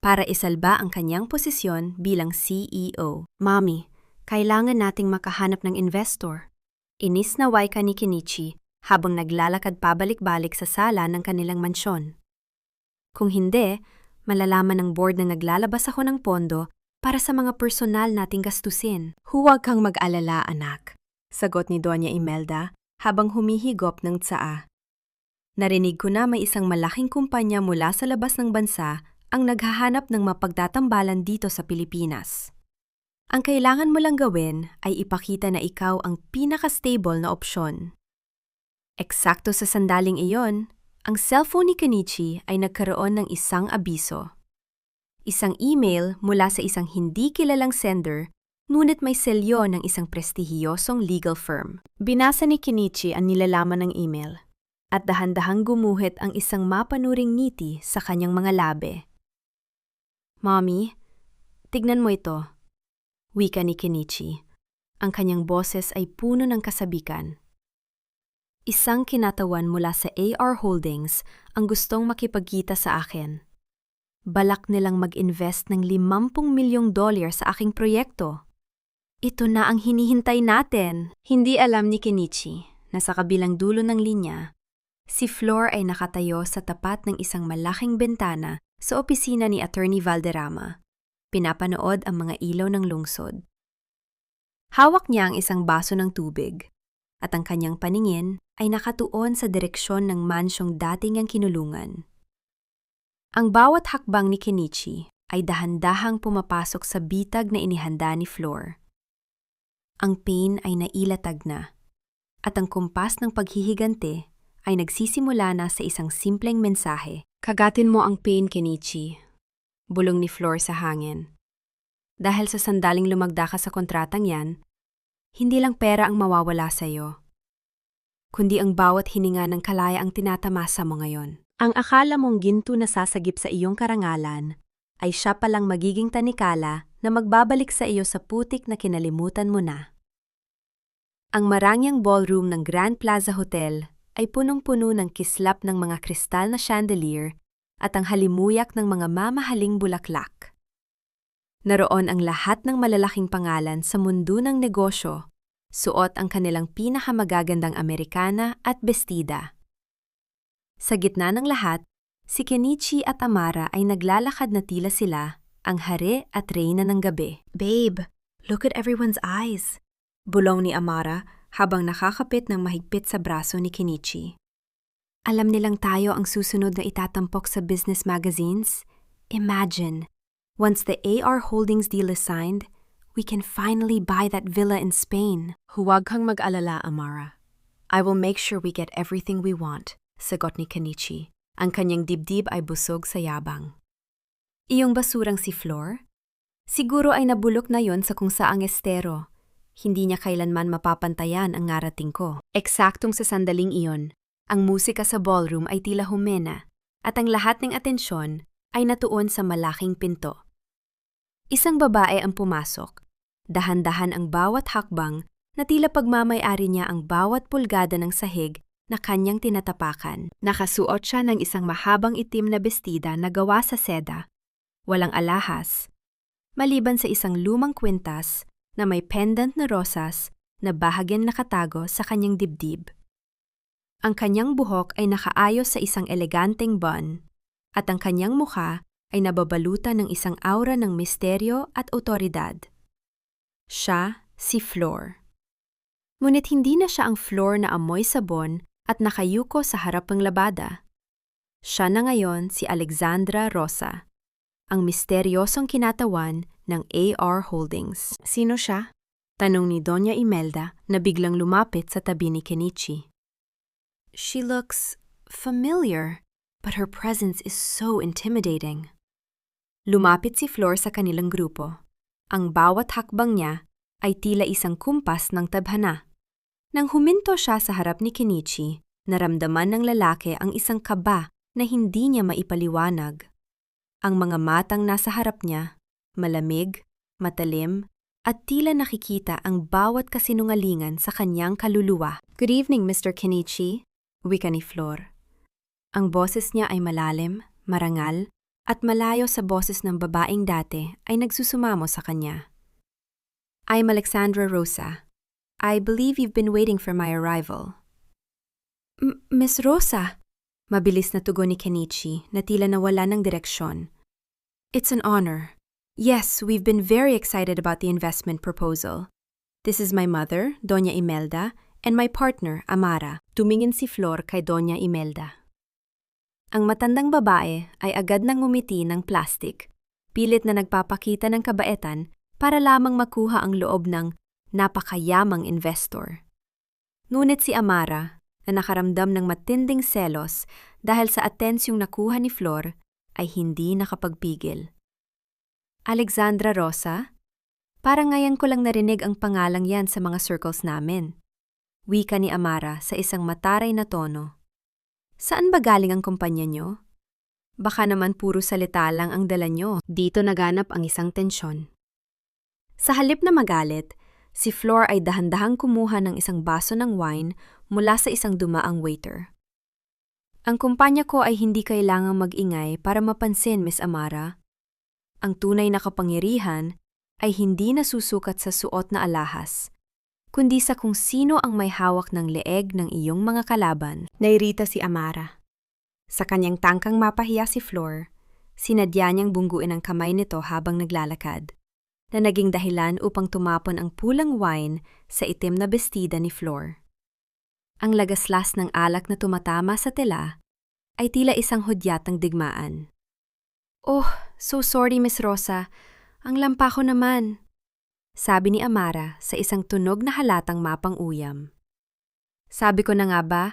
para isalba ang kanyang posisyon bilang CEO. Mommy, kailangan nating makahanap ng investor. Inis na wika ni Kenichi habang naglalakad pabalik-balik sa sala ng kanilang mansyon. Kung hindi, malalaman ng board na naglalabas ako ng pondo para sa mga personal nating gastusin. Huwag kang mag-alala, anak, sagot ni Doña Imelda habang humihigop ng tsaa. Narinig ko na may isang malaking kumpanya mula sa labas ng bansa ang naghahanap ng mapagtatambalan dito sa Pilipinas. Ang kailangan mo lang gawin ay ipakita na ikaw ang pinaka-stable na opsyon. Eksakto sa sandaling iyon, ang cellphone ni Kenichi ay nagkaroon ng isang abiso. Isang email mula sa isang hindi kilalang sender, ngunit may selyo ng isang prestihiyosong legal firm. Binasa ni Kenichi ang nilalaman ng email, at dahan-dahang gumuhit ang isang mapanuring ngiti sa kanyang mga labi. Mommy, tignan mo ito, wika ni Kenichi. Ang kanyang boses ay puno ng kasabikan. Isang kinatawan mula sa AR Holdings ang gustong makipagkita sa akin. Balak nilang mag-invest ng $50 milyong sa aking proyekto. Ito na ang hinihintay natin. Hindi alam ni Kenichi na sa kabilang dulo ng linya, si Flor ay nakatayo sa tapat ng isang malaking bintana sa opisina ni Attorney Valderrama. Pinapanood ang mga ilaw ng lungsod. Hawak niya ang isang baso ng tubig, at ang kanyang paningin ay nakatuon sa direksyon ng mansyong dating niyang kinulungan. Ang bawat hakbang ni Kenichi ay dahan-dahang pumapasok sa bitag na inihanda ni Flor. Ang pain ay nailatag na, at ang kumpas ng paghihigante ay nagsisimula na sa isang simpleng mensahe. Kagatin mo ang pain, Kenichi, bulong ni Flor sa hangin. Dahil sa sandaling lumagda ka sa kontratang yan, hindi lang pera ang mawawala sa iyo, kundi ang bawat hininga ng kalaya ang tinatamasa mo ngayon. Ang akala mong ginto na sasagip sa iyong karangalan ay siya palang magiging tanikala na magbabalik sa iyo sa putik na kinalimutan mo na. Ang marangyang ballroom ng Grand Plaza Hotel ay punong-puno ng kislap ng mga kristal na chandelier at ang halimuyak ng mga mamahaling bulaklak. Naroon ang lahat ng malalaking pangalan sa mundo ng negosyo, suot ang kanilang pinakamagagandang Amerikana at bestida. Sa gitna ng lahat, si Kenichi at Amara ay naglalakad na tila sila ang hari at reyna ng gabi. "Babe, look at everyone's eyes," bulong ni Amara habang nakakapit ng mahigpit sa braso ni Kenichi. "Alam nilang tayo ang susunod na itatampok sa business magazines? Imagine, once the AR Holdings deal is signed, we can finally buy that villa in Spain." "Huwag kang mag-alala, Amara. I will make sure we get everything we want," sagot ni Kenichi. Ang kanyang dibdib ay busog sa yabang. "Iyong basurang si Flor? Siguro ay nabulok na yon sa kung saang estero. Hindi niya kailanman mapapantayan ang ngarating ko." Eksaktong sa sandaling iyon, ang musika sa ballroom ay tila humena at ang lahat ng atensyon ay natuon sa malaking pinto. Isang babae ang pumasok. Dahan-dahan ang bawat hakbang na tila pagmamay-ari niya ang bawat pulgada ng sahig na kanyang tinatapakan. Nakasuot siya ng isang mahabang itim na bestida na gawa sa seda, walang alahas, maliban sa isang lumang kwintas na may pendant na rosas na bahagyang nakatago sa kanyang dibdib. Ang kanyang buhok ay nakaayos sa isang eleganteng bun, at ang kanyang mukha ay nababalutan ng isang aura ng misteryo at otoridad. Siya si Flor. Ngunit hindi na siya ang Flor na amoy sabon at nakayuko sa harap ng labada. Siya na ngayon si Alexandra Rosa, ang misteryosong kinatawan ng AR Holdings. "Sino siya?" tanong ni Doña Imelda na biglang lumapit sa tabi ni Kenichi. "She looks familiar, but her presence is so intimidating." Lumapit si Flor sa kanilang grupo. Ang bawat hakbang niya ay tila isang kumpas ng tadhana. Nang huminto siya sa harap ni Kenichi, naramdaman ng lalaki ang isang kaba na hindi niya maipaliwanag. Ang mga matang nasa harap niya, malamig, matalim, at tila nakikita ang bawat kasinungalingan sa kanyang kaluluwa. "Good evening, Mr. Kenichi," wika ni Flor. Ang boses niya ay malalim, marangal, at malayo sa boses ng babaeng dati ay nagsusumamo sa kanya. "I'm Alexandra Rosa. I believe you've been waiting for my arrival." Miss Rosa," mabilis na tugon ni Kenichi na tila nawala ng direksyon. "It's an honor. Yes, we've been very excited about the investment proposal. This is my mother, Doña Imelda, and my partner, Amara." Tumingin si Flor kay Doña Imelda. Ang matandang babae ay agad nang ngumiti ng plastic, pilit na nagpapakita ng kabaitan para lamang makuha ang loob ng napakayamang investor. Ngunit si Amara, na nakaramdam ng matinding selos dahil sa atensyong nakuha ni Flor, ay hindi nakapagpigil. "Alexandra Rosa? Parang ngayon ko lang narinig ang pangalang yan sa mga circles namin," wika ni Amara sa isang mataray na tono. "Saan ba galing ang kumpanya nyo? Baka naman puro salita lang ang dala nyo." Dito naganap ang isang tensyon. Sa halip na magalit, si Flor ay dahan-dahang kumuha ng isang baso ng wine mula sa isang dumaang waiter. "Ang kumpanya ko ay hindi kailangang mag-ingay para mapansin, Miss Amara. Ang tunay na kapangyarihan ay hindi nasusukat sa suot na alahas, kundi sa kung sino ang may hawak ng leeg ng iyong mga kalaban." Nairita si Amara. Sa kanyang tangkang mapahiya si Flor, sinadya niyang bungguin ang kamay nito habang naglalakad, na naging dahilan upang tumapon ang pulang wine sa itim na bestida ni Flor. Ang lagaslas ng alak na tumatama sa tela ay tila isang hudyat ng digmaan. "Oh, so sorry, Miss Rosa. Ang lampa ko naman," sabi ni Amara sa isang tunog na halatang mapang-uyam. "Sabi ko na nga ba,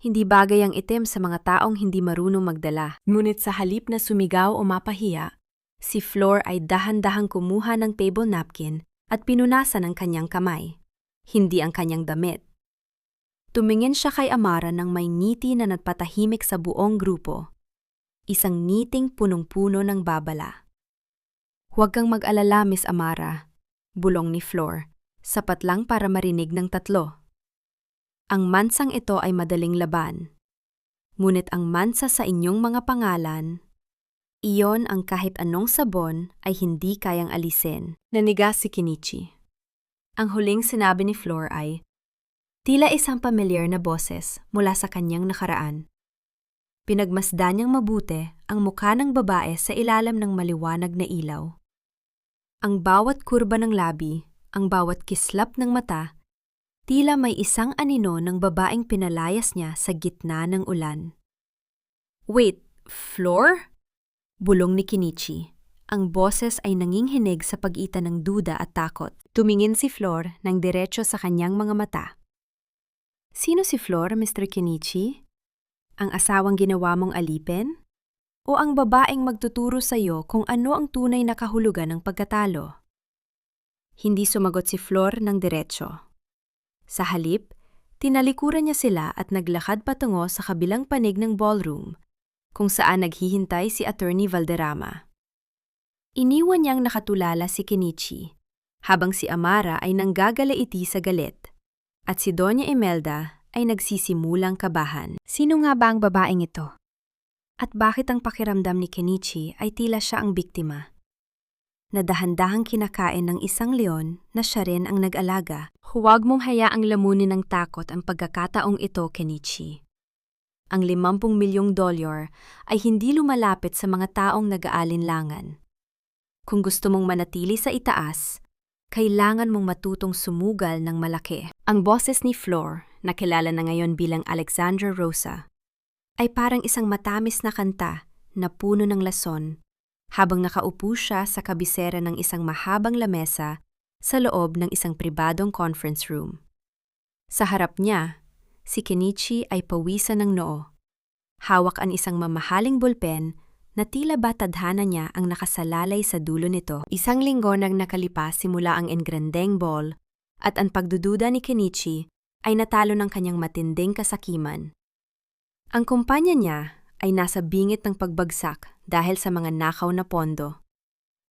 hindi bagay ang itim sa mga taong hindi marunong magdala." Ngunit sa halip na sumigaw o mapahiya, si Flor ay dahan-dahang kumuha ng table napkin at pinunasan ang kanyang kamay, hindi ang kanyang damit. Tumingin siya kay Amara ng may ngiti na nagpatahimik sa buong grupo. Isang ngiting punong-puno ng babala. "Huwag kang mag-alala, Miss Amara," bulong ni Flor, sapat lang para marinig ng tatlo. "Ang mansang ito ay madaling laban. Ngunit ang mansa sa inyong mga pangalan, iyon ang kahit anong sabon ay hindi kayang alisin." Nanigas si Kenichi. Ang huling sinabi ni Flor ay, tila isang pamilyar na boses mula sa kanyang nakaraan. Pinagmasdan niyang mabuti ang mukha ng babae sa ilalim ng maliwanag na ilaw. Ang bawat kurba ng labi, ang bawat kislap ng mata, tila may isang anino ng babaeng pinalayas niya sa gitna ng ulan. "Wait, Flor?" bulong ni Kenichi. Ang boses ay nanginghinig sa pagitan ng duda at takot. Tumingin si Flor ng diretso sa kanyang mga mata. "Sino si Flor, Mr. Kenichi? Ang asawang ginawa mong alipin? O ang babaeng magtuturo sa iyo kung ano ang tunay na kahulugan ng pagkatalo?" Hindi sumagot si Flor ng diretso. Sa halip, tinalikuran niya sila at naglakad patungo sa kabilang panig ng ballroom, kung saan naghihintay si Attorney Valderrama. Iniwan niyang nakatulala si Kenichi, habang si Amara ay nanggagalaiti sa galit, at si Doña Imelda ay nagsisimulang kabahan. Sino nga ba ang babaeng ito? At bakit ang pakiramdam ni Kenichi ay tila siya ang biktima? Nadahan-dahang kinakain ng isang leon na siya rin ang nag-alaga. Huwag mong hayaang lamunin ng takot ang pagkakataong ito, Kenichi. Ang 50 milyong dolyar ay hindi lumalapit sa mga taong nag-aalinlangan. Kung gusto mong manatili sa itaas, kailangan mong matutong sumugal ng malaki. Ang boses ni Flor, na kilala na ngayon bilang Alexandra Rosa, ay parang isang matamis na kanta na puno ng lason habang nakaupo siya sa kabisera ng isang mahabang lamesa sa loob ng isang pribadong conference room. Sa harap niya, si Kenichi ay pawisan ng noo. Hawak ang isang mamahaling bulpen na tila ba tadhana niya ang nakasalalay sa dulo nito. Isang linggo nang nakalipas simula ang engrandeng ball at ang pagdududa ni Kenichi ay natalo ng kanyang matinding kasakiman. Ang kumpanya niya ay nasa bingit ng pagbagsak dahil sa mga nakaw na pondo.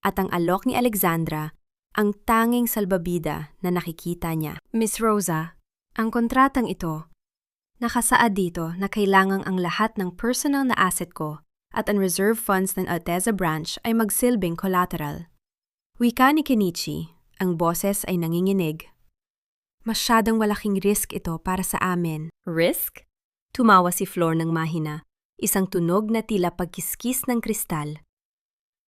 At ang alok ni Alexandra ang tanging salbabida na nakikita niya. "Miss Rosa, ang kontratang ito, nakasaad dito na kailangang ang lahat ng personal na asset ko at ang reserve funds ng Alteza branch ay magsilbing collateral." Wika ni Kenichi, ang boses ay nanginginig. "Masyadong malaking risk ito para sa amin." "Risk?" Tumawa si Flor ng mahina, isang tunog na tila pagkiskis ng kristal.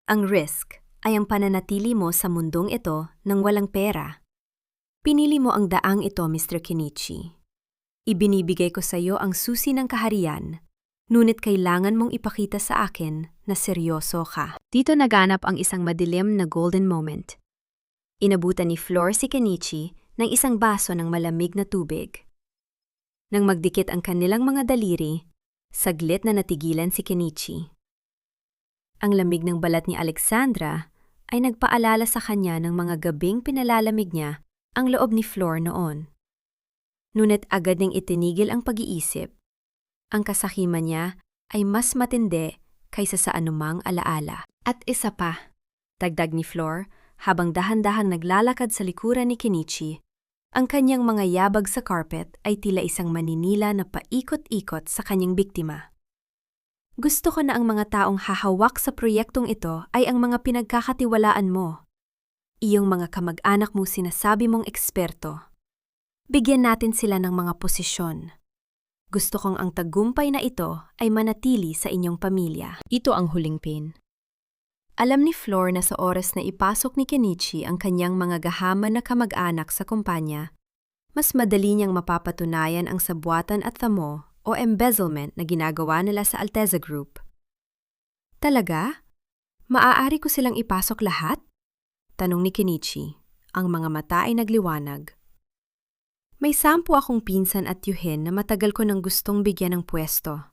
"Ang risk ay ang pananatili mo sa mundong ito nang walang pera. Pinili mo ang daang ito, Mr. Kenichi. Ibinibigay ko sa iyo ang susi ng kaharian, ngunit kailangan mong ipakita sa akin na seryoso ka." Dito naganap ang isang madilim na golden moment. Inabutan ni Flor si Kenichi ng isang baso ng malamig na tubig. Nang magdikit ang kanilang mga daliri, saglit na natigilan si Kenichi. Ang lamig ng balat ni Alexandra ay nagpaalala sa kanya ng mga gabing pinalalamig niya ang loob ni Flor noon. Ngunit agad niyang itinigil ang pag-iisip. Ang kasakiman niya ay mas matindi kaysa sa anumang alaala. "At isa pa," dagdag ni Flor habang dahan-dahang naglalakad sa likuran ni Kenichi, ang kanyang mga yabag sa carpet ay tila isang maninila na paikot-ikot sa kanyang biktima. "Gusto ko na ang mga taong hahawak sa proyektong ito ay ang mga pinagkakatiwalaan mo. Iyong mga kamag-anak mo sinasabi mong eksperto. Bigyan natin sila ng mga posisyon. Gusto kong ang tagumpay na ito ay manatili sa inyong pamilya." Ito ang huling pin. Alam ni Flor na sa oras na ipasok ni Kenichi ang kanyang mga gahaman na kamag-anak sa kumpanya, mas madali niyang mapapatunayan ang sabwatan at tamo o embezzlement na ginagawa nila sa Alteza Group. "Talaga? Maaari ko silang ipasok lahat?" tanong ni Kenichi. Ang mga mata ay nagliwanag. "May 10 akong pinsan at yuhin na matagal ko nang gustong bigyan ng pwesto.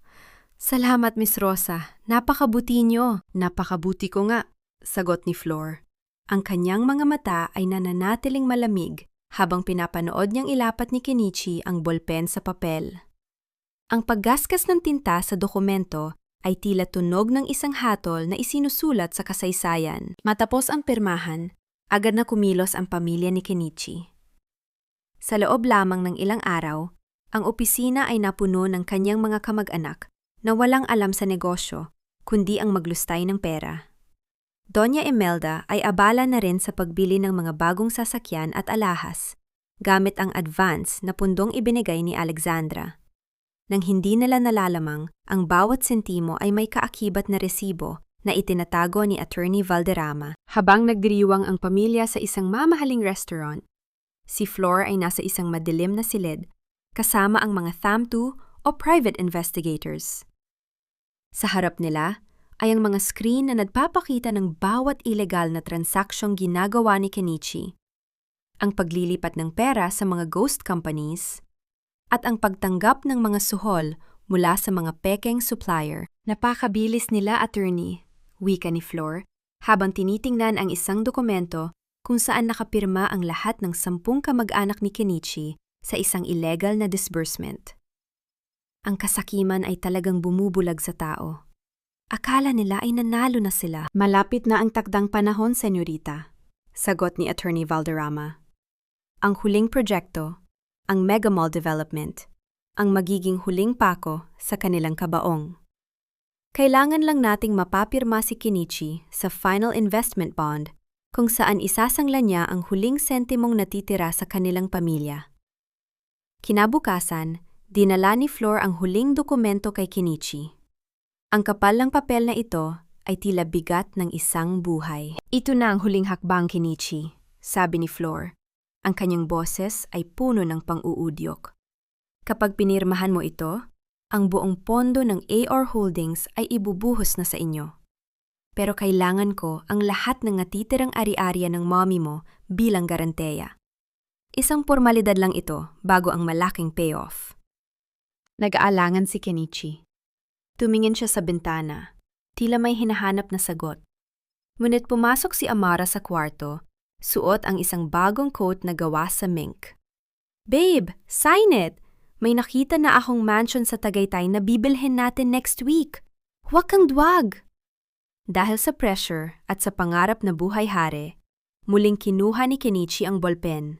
Salamat, Miss Rosa. Napakabuti niyo." "Napakabuti ko nga," sagot ni Flor. Ang kanyang mga mata ay nananatiling malamig habang pinapanood niyang ilapat ni Kenichi ang bolpen sa papel. Ang paggasgas ng tinta sa dokumento ay tila tunog ng isang hatol na isinusulat sa kasaysayan. Matapos ang pirmahan, agad na kumilos ang pamilya ni Kenichi. Sa loob lamang ng ilang araw, ang opisina ay napuno ng kanyang mga kamag-anak na walang alam sa negosyo, kundi ang maglustay ng pera. Doña Imelda ay abala na rin sa pagbili ng mga bagong sasakyan at alahas, gamit ang advance na pundong ibinigay ni Alexandra. Nang hindi nila nalalamang, ang bawat sentimo ay may kaakibat na resibo na itinatago ni Attorney Valderrama. Habang nagdiriwang ang pamilya sa isang mamahaling restaurant, si Flor ay nasa isang madilim na silid, kasama ang mga THAM2 o private investigators. Sa harap nila ay ang mga screen na nagpapakita ng bawat ilegal na transaksyong ginagawa ni Kenichi, ang paglilipat ng pera sa mga ghost companies, at ang pagtanggap ng mga suhol mula sa mga pekeng supplier. Napakabilis nila, attorney, wika ni Flor, habang tinitingnan ang isang dokumento kung saan nakapirma ang lahat ng 10 kamag-anak ni Kenichi sa isang illegal na disbursement. Ang kasakiman ay talagang bumubulag sa tao. Akala nila ay nanalo na sila. Malapit na ang takdang panahon, senyorita, sagot ni Attorney Valderrama. Ang huling proyekto, ang Mega Mall Development, ang magiging huling pako sa kanilang kabaong. Kailangan lang nating mapapirma si Kenichi sa Final Investment Bond kung saan isasangla niya ang huling sentimong natitira sa kanilang pamilya. Kinabukasan, dinala ni Flor ang huling dokumento kay Kenichi. Ang kapal ng papel na ito ay tila bigat ng isang buhay. Ito na ang huling hakbang, Kenichi, sabi ni Flor. Ang kanyang boses ay puno ng pang-uudyok. Kapag pinirmahan mo ito, ang buong pondo ng AR Holdings ay ibubuhos na sa inyo. Pero kailangan ko ang lahat ng natitirang ari-ariya ng mommy mo bilang garanteya. Isang formalidad lang ito bago ang malaking payoff. Nag-aalangan si Kenichi. Tumingin siya sa bintana, tila may hinahanap na sagot. Ngunit pumasok si Amara sa kwarto, suot ang isang bagong coat na gawa sa mink. Babe, sign it! May nakita na akong mansion sa Tagaytay na bibilhin natin next week. Huwag kang duwag! Dahil sa pressure at sa pangarap na buhay-hari, muling kinuha ni Kenichi ang bolpen.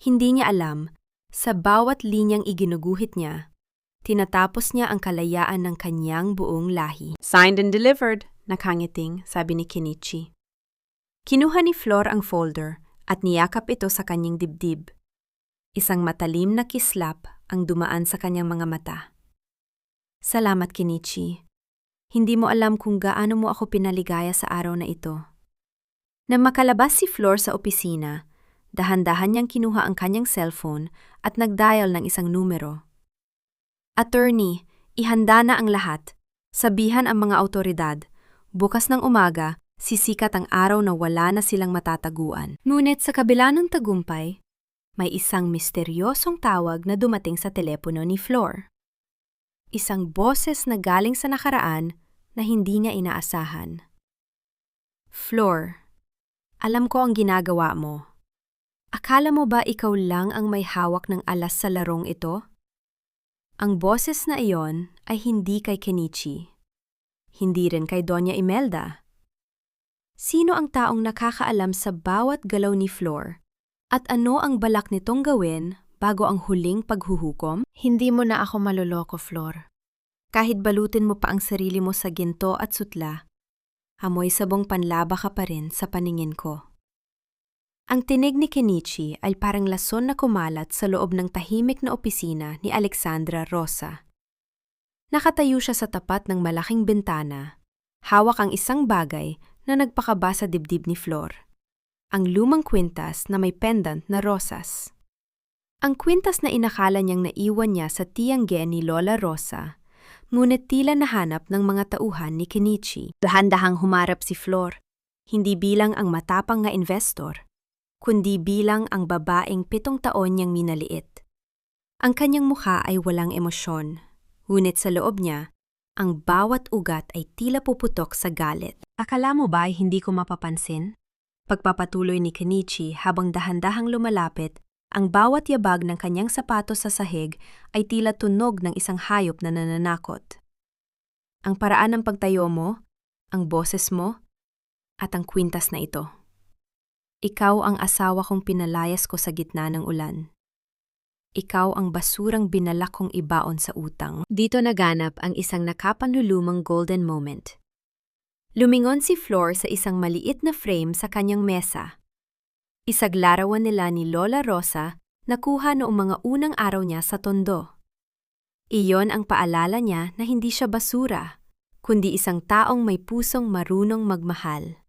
Hindi niya alam, sa bawat linyang iginuguhit niya, tinatapos niya ang kalayaan ng kanyang buong lahi. Signed and delivered, nakangiting, sabi ni Kenichi. Kinuha ni Flor ang folder at niyakap ito sa kanyang dibdib. Isang matalim na kislap ang dumaan sa kanyang mga mata. Salamat, Kenichi. Hindi mo alam kung gaano mo ako pinaligaya sa araw na ito. Nang makalabas si Flor sa opisina, dahan-dahan niyang kinuha ang kanyang cellphone at nag-dial ng isang numero. Attorney, ihanda na ang lahat. Sabihan ang mga awtoridad. Bukas ng umaga, sisikat ang araw na wala na silang matataguan. Ngunit sa kabila ng tagumpay, may isang misteryosong tawag na dumating sa telepono ni Flor. Isang boses na galing sa nakaraan na hindi niya inaasahan. Flor, alam ko ang ginagawa mo. Akala mo ba ikaw lang ang may hawak ng alas sa larong ito? Ang boses na iyon ay hindi kay Kenichi. Hindi rin kay Doña Imelda. Sino ang taong nakakaalam sa bawat galaw ni Flor at ano ang balak nitong gawin bago ang huling paghuhukom? Hindi mo na ako maloloko, Flor. Kahit balutin mo pa ang sarili mo sa ginto at sutla, amoy sabong panlaba ka pa rin sa paningin ko. Ang tinig ni Kenichi ay parang lason na kumalat sa loob ng tahimik na opisina ni Alexandra Rosa. Nakatayo siya sa tapat ng malaking bintana, hawak ang isang bagay na nagpakaba sa dibdib ni Flor. Ang lumang kwintas na may pendant na rosas. Ang kwintas na inakala niyang naiwan niya sa tiyangge ni Lola Rosa, ngunit tila nahanap ng mga tauhan ni Kenichi. Dahan-dahang humarap si Flor, hindi bilang ang matapang na investor, kundi bilang ang babaeng 7 taon niyang minaliit. Ang kanyang mukha ay walang emosyon, ngunit sa loob niya, ang bawat ugat ay tila puputok sa galit. Akala mo ba ay hindi ko mapapansin? Pagpapatuloy ni Kenichi habang dahan-dahang lumalapit, ang bawat yabag ng kanyang sapatos sa sahig ay tila tunog ng isang hayop na nananakot. Ang paraan ng pagtayo mo, ang boses mo, at ang kwintas na ito. Ikaw ang asawa kong pinalayas ko sa gitna ng ulan. Ikaw ang basurang binalak kong ibaon sa utang. Dito naganap ang isang nakapanlulumang golden moment. Lumingon si Flor sa isang maliit na frame sa kanyang mesa. Isaglarawan nila ni Lola Rosa na kuha noong mga unang araw niya sa Tondo. Iyon ang paalala niya na hindi siya basura, kundi isang taong may pusong marunong magmahal.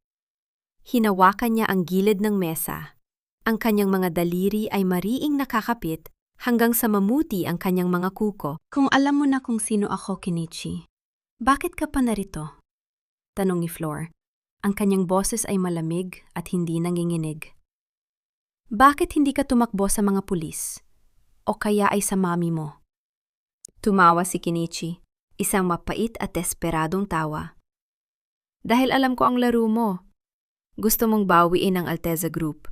Hinawakan niya ang gilid ng mesa. Ang kanyang mga daliri ay mariing nakakapit hanggang sa mamuti ang kanyang mga kuko. Kung alam mo na kung sino ako, Kenichi, bakit ka pa narito? Tanong ni Flor. Ang kanyang boses ay malamig at hindi nanginginig. Bakit hindi ka tumakbo sa mga pulis? O kaya ay sa mami mo? Tumawa si Kenichi, isang mapait at desperadong tawa. Dahil alam ko ang laro mo. Gusto mong bawiin ang Alteza Group.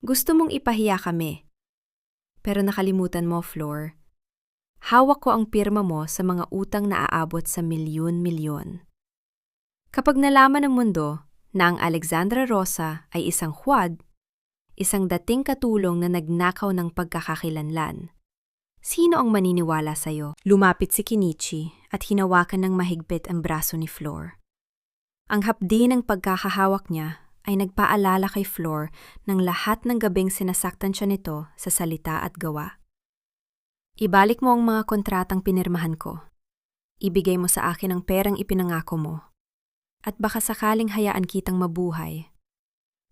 Gusto mong ipahiya kami. Pero nakalimutan mo, Flor. Hawak ko ang pirma mo sa mga utang na aabot sa milyon-milyon. Kapag nalaman ng mundo na ang Alexandra Rosa ay isang huwad, isang dating katulong na nagnakaw ng pagkakakilanlan, sino ang maniniwala sa'yo? Lumapit si Kenichi at hinawakan ng mahigpit ang braso ni Flor. Ang hapdi ng pagkakahawak niya ay nagpaalala kay Flor ng lahat ng gabing sinasaktan siya nito sa salita at gawa. Ibalik mo ang mga kontratang pinirmahan ko. Ibigay mo sa akin ang perang ipinangako mo. At baka sakaling hayaan kitang mabuhay.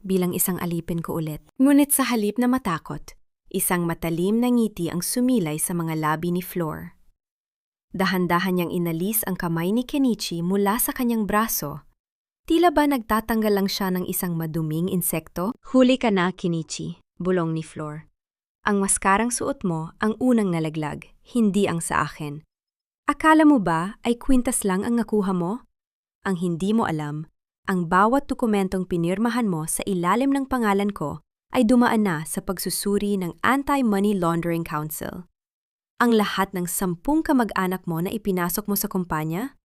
Bilang isang alipin ko ulit. Ngunit sa halip na matakot, isang matalim na ngiti ang sumilay sa mga labi ni Flor. Dahan-dahan niyang inalis ang kamay ni Kenichi mula sa kanyang braso. Tila ba nagtatanggal lang siya ng isang maduming insekto? Huli ka na, Kenichi, bulong ni Flor. Ang maskarang suot mo ang unang nalaglag, hindi ang sa akin. Akala mo ba ay kwintas lang ang nakuha mo? Ang hindi mo alam, ang bawat dokumentong pinirmahan mo sa ilalim ng pangalan ko ay dumaan na sa pagsusuri ng Anti-Money Laundering Council. Ang lahat ng 10 kamag-anak mo na ipinasok mo sa kumpanya,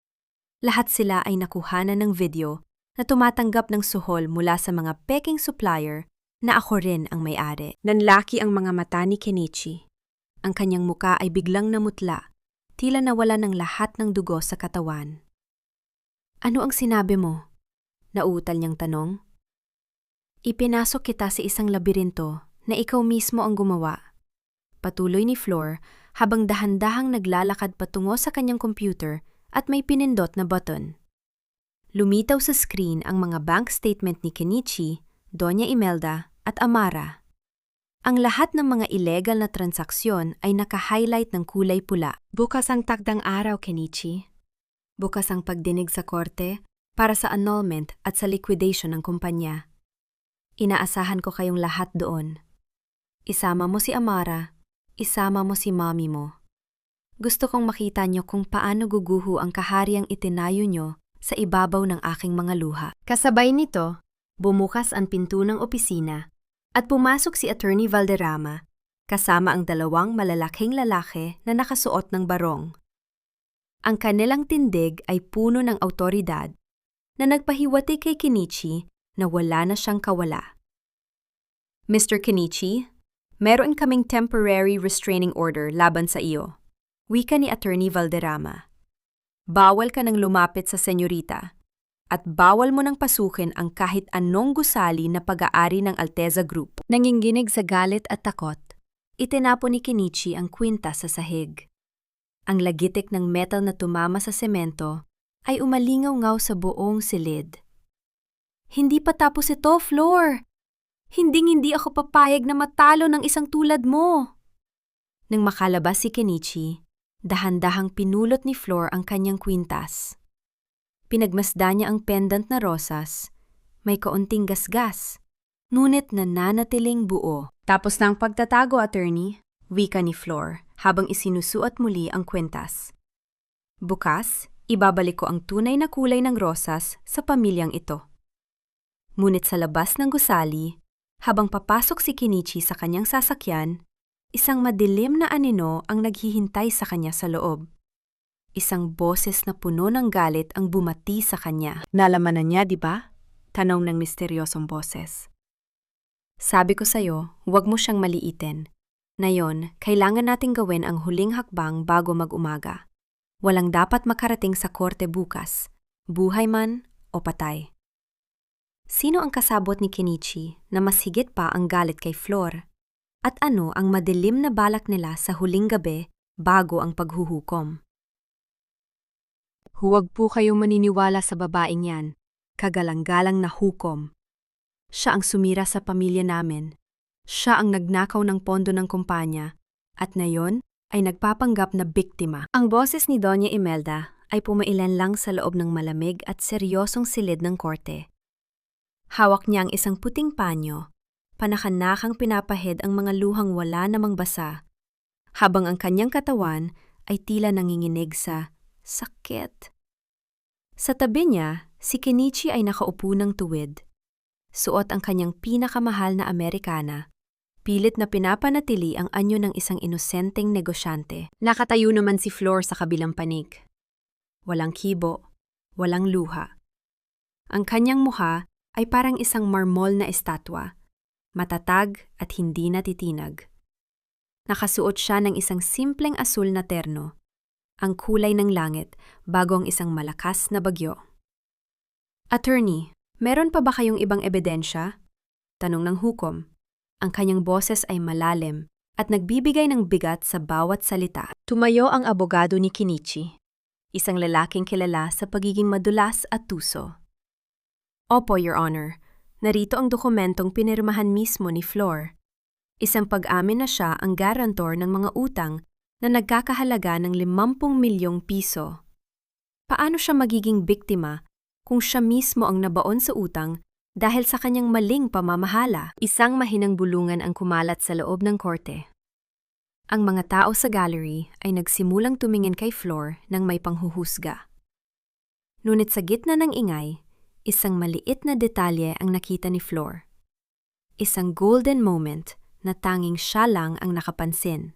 lahat sila ay nakuhanan ng video na tumatanggap ng suhol mula sa mga peking supplier na ako rin ang may-ari. Nanlaki ang mga mata ni Kenichi. Ang kanyang muka ay biglang namutla, tila nawala ng lahat ng dugo sa katawan. Ano ang sinabi mo? Nauutal niyang tanong. Ipinasok kita sa isang labirinto na ikaw mismo ang gumawa. Patuloy ni Flor habang dahan-dahang naglalakad patungo sa kanyang computer at may pinindot na button. Lumitaw sa screen ang mga bank statement ni Kenichi, Doña Imelda at Amara. Ang lahat ng mga illegal na transaksyon ay naka-highlight ng kulay pula. Bukas ang takdang araw, Kenichi. Bukas ang pagdinig sa korte para sa annulment at sa liquidation ng kumpanya. Inaasahan ko kayong lahat doon. Isama mo si Amara, isama mo si mami mo. Gusto kong makita niyo kung paano guguho ang kahariang itinayo niyo sa ibabaw ng aking mga luha. Kasabay nito, bumukas ang pinto ng opisina at pumasok si Attorney Valderrama kasama ang 2 malalaking lalaki na nakasuot ng barong. Ang kanilang tindig ay puno ng awtoridad na nagpahiwati kay Kenichi na wala na siyang kawala. Mr. Kenichi, meron kaming temporary restraining order laban sa iyo. Wika ni Attorney Valderrama. Bawal ka nang lumapit sa senyorita at bawal mo nang pasukin ang kahit anong gusali na pag-aari ng Alteza Group. Nanginginig sa galit at takot, itinapon ni Kenichi ang kwintas sa sahig. Ang lagitik ng metal na tumama sa semento ay umalingaw-ngaw sa buong silid. Hindi pa tapos ito, Flor! Hinding-hindi ako papayag na matalo ng isang tulad mo! Nang makalabas si Kenichi, dahan-dahang pinulot ni Flor ang kanyang kwintas. Pinagmasdan niya ang pendant na rosas, may kaunting gasgas, ngunit nananatiling buo. Tapos na ang pagtatago, attorney, wika ni Flor habang isinusuot muli ang kwintas. Bukas, ibabalik ko ang tunay na kulay ng rosas sa pamilyang ito. Ngunit sa labas ng gusali, habang papasok si Kenichi sa kanyang sasakyan, isang madilim na anino ang naghihintay sa kanya sa loob. Isang boses na puno ng galit ang bumati sa kanya. Nalaman na niya, di ba? Tanong ng misteryosong boses. Sabi ko sa'yo, huwag mo siyang maliitin. Ngayon, kailangan nating gawin ang huling hakbang bago mag-umaga. Walang dapat makarating sa korte bukas, buhay man o patay. Sino ang kasabot ni Kenichi na mas higit pa ang galit kay Flor? At ano ang madilim na balak nila sa huling gabi bago ang paghuhukom? Huwag po kayong maniniwala sa babaeng yan. Kagalang-galang na hukom. Siya ang sumira sa pamilya namin. Siya ang nagnakaw ng pondo ng kumpanya. At ngayon ay nagpapanggap na biktima. Ang boses ni Doña Imelda ay pumailan lang sa loob ng malamig at seryosong silid ng korte. Hawak niya ang isang puting panyo. Panakanakang pinapahid ang mga luhang wala namang basa. Habang ang kanyang katawan ay tila nanginginig sa sakit. Sa tabi niya, si Kenichi ay nakaupo ng tuwid. Suot ang kanyang pinakamahal na Amerikana. Pilit na pinapanatili ang anyo ng isang inosenteng negosyante. Nakatayo naman si Flor sa kabilang panig. Walang kibo, walang luha. Ang kanyang mukha ay parang isang marmol na estatwa, matatag at hindi natitinag. Nakasuot siya ng isang simpleng asul na terno, ang kulay ng langit bago ang isang malakas na bagyo. Attorney, meron pa ba kayong ibang ebidensya? Tanong ng hukom. Ang kanyang boses ay malalim at nagbibigay ng bigat sa bawat salita. Tumayo ang abogado ni Kenichi, isang lalaking kilala sa pagiging madulas at tuso. Opo, Your Honor. Narito ang dokumentong pinirmahan mismo ni Flor. Isang pag-amin na siya ang garantor ng mga utang na nagkakahalaga ng 50 milyong piso. Paano siya magiging biktima kung siya mismo ang nabaon sa utang dahil sa kanyang maling pamamahala? Isang mahinang bulungan ang kumalat sa loob ng korte. Ang mga tao sa gallery ay nagsimulang tumingin kay Flor nang may panghuhusga. Ngunit sa gitna ng ingay, isang maliit na detalye ang nakita ni Flor. Isang golden moment na tanging siya lang ang nakapansin.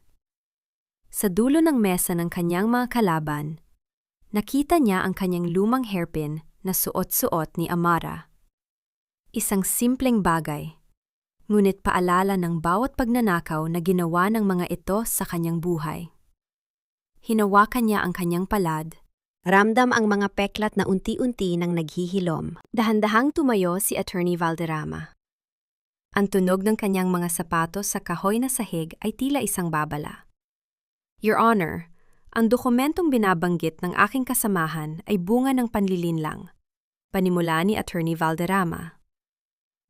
Sa dulo ng mesa ng kanyang mga kalaban, nakita niya ang kanyang lumang hairpin na suot-suot ni Amara. Isang simpleng bagay, ngunit paalala ng bawat pagnanakaw na ginawa ng mga ito sa kanyang buhay. Hinawakan niya ang kanyang palad. Ramdam ang mga peklat na unti-unti nang naghihilom. Dahan-dahang tumayo si Attorney Valderrama. Ang tunog ng kanyang mga sapatos sa kahoy na sahig ay tila isang babala. Your Honor, ang dokumentong binabanggit ng aking kasamahan ay bunga ng panlilinlang. Panimula ni Attorney Valderrama.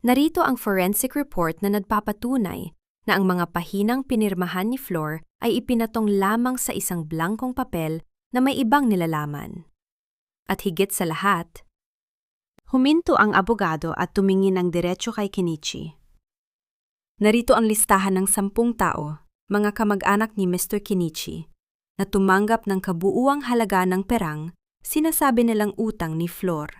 Narito ang forensic report na nagpapatunay na ang mga pahinang pinirmahan ni Flor ay ipinatong lamang sa isang blankong papel na may ibang nilalaman. At higit sa lahat, huminto ang abogado at tumingin ng diretso kay Kenichi. Narito ang listahan ng 10 tao, mga kamag-anak ni Mr. Kenichi, na tumanggap ng kabuuang halaga ng perang sinasabi nilang utang ni Flor.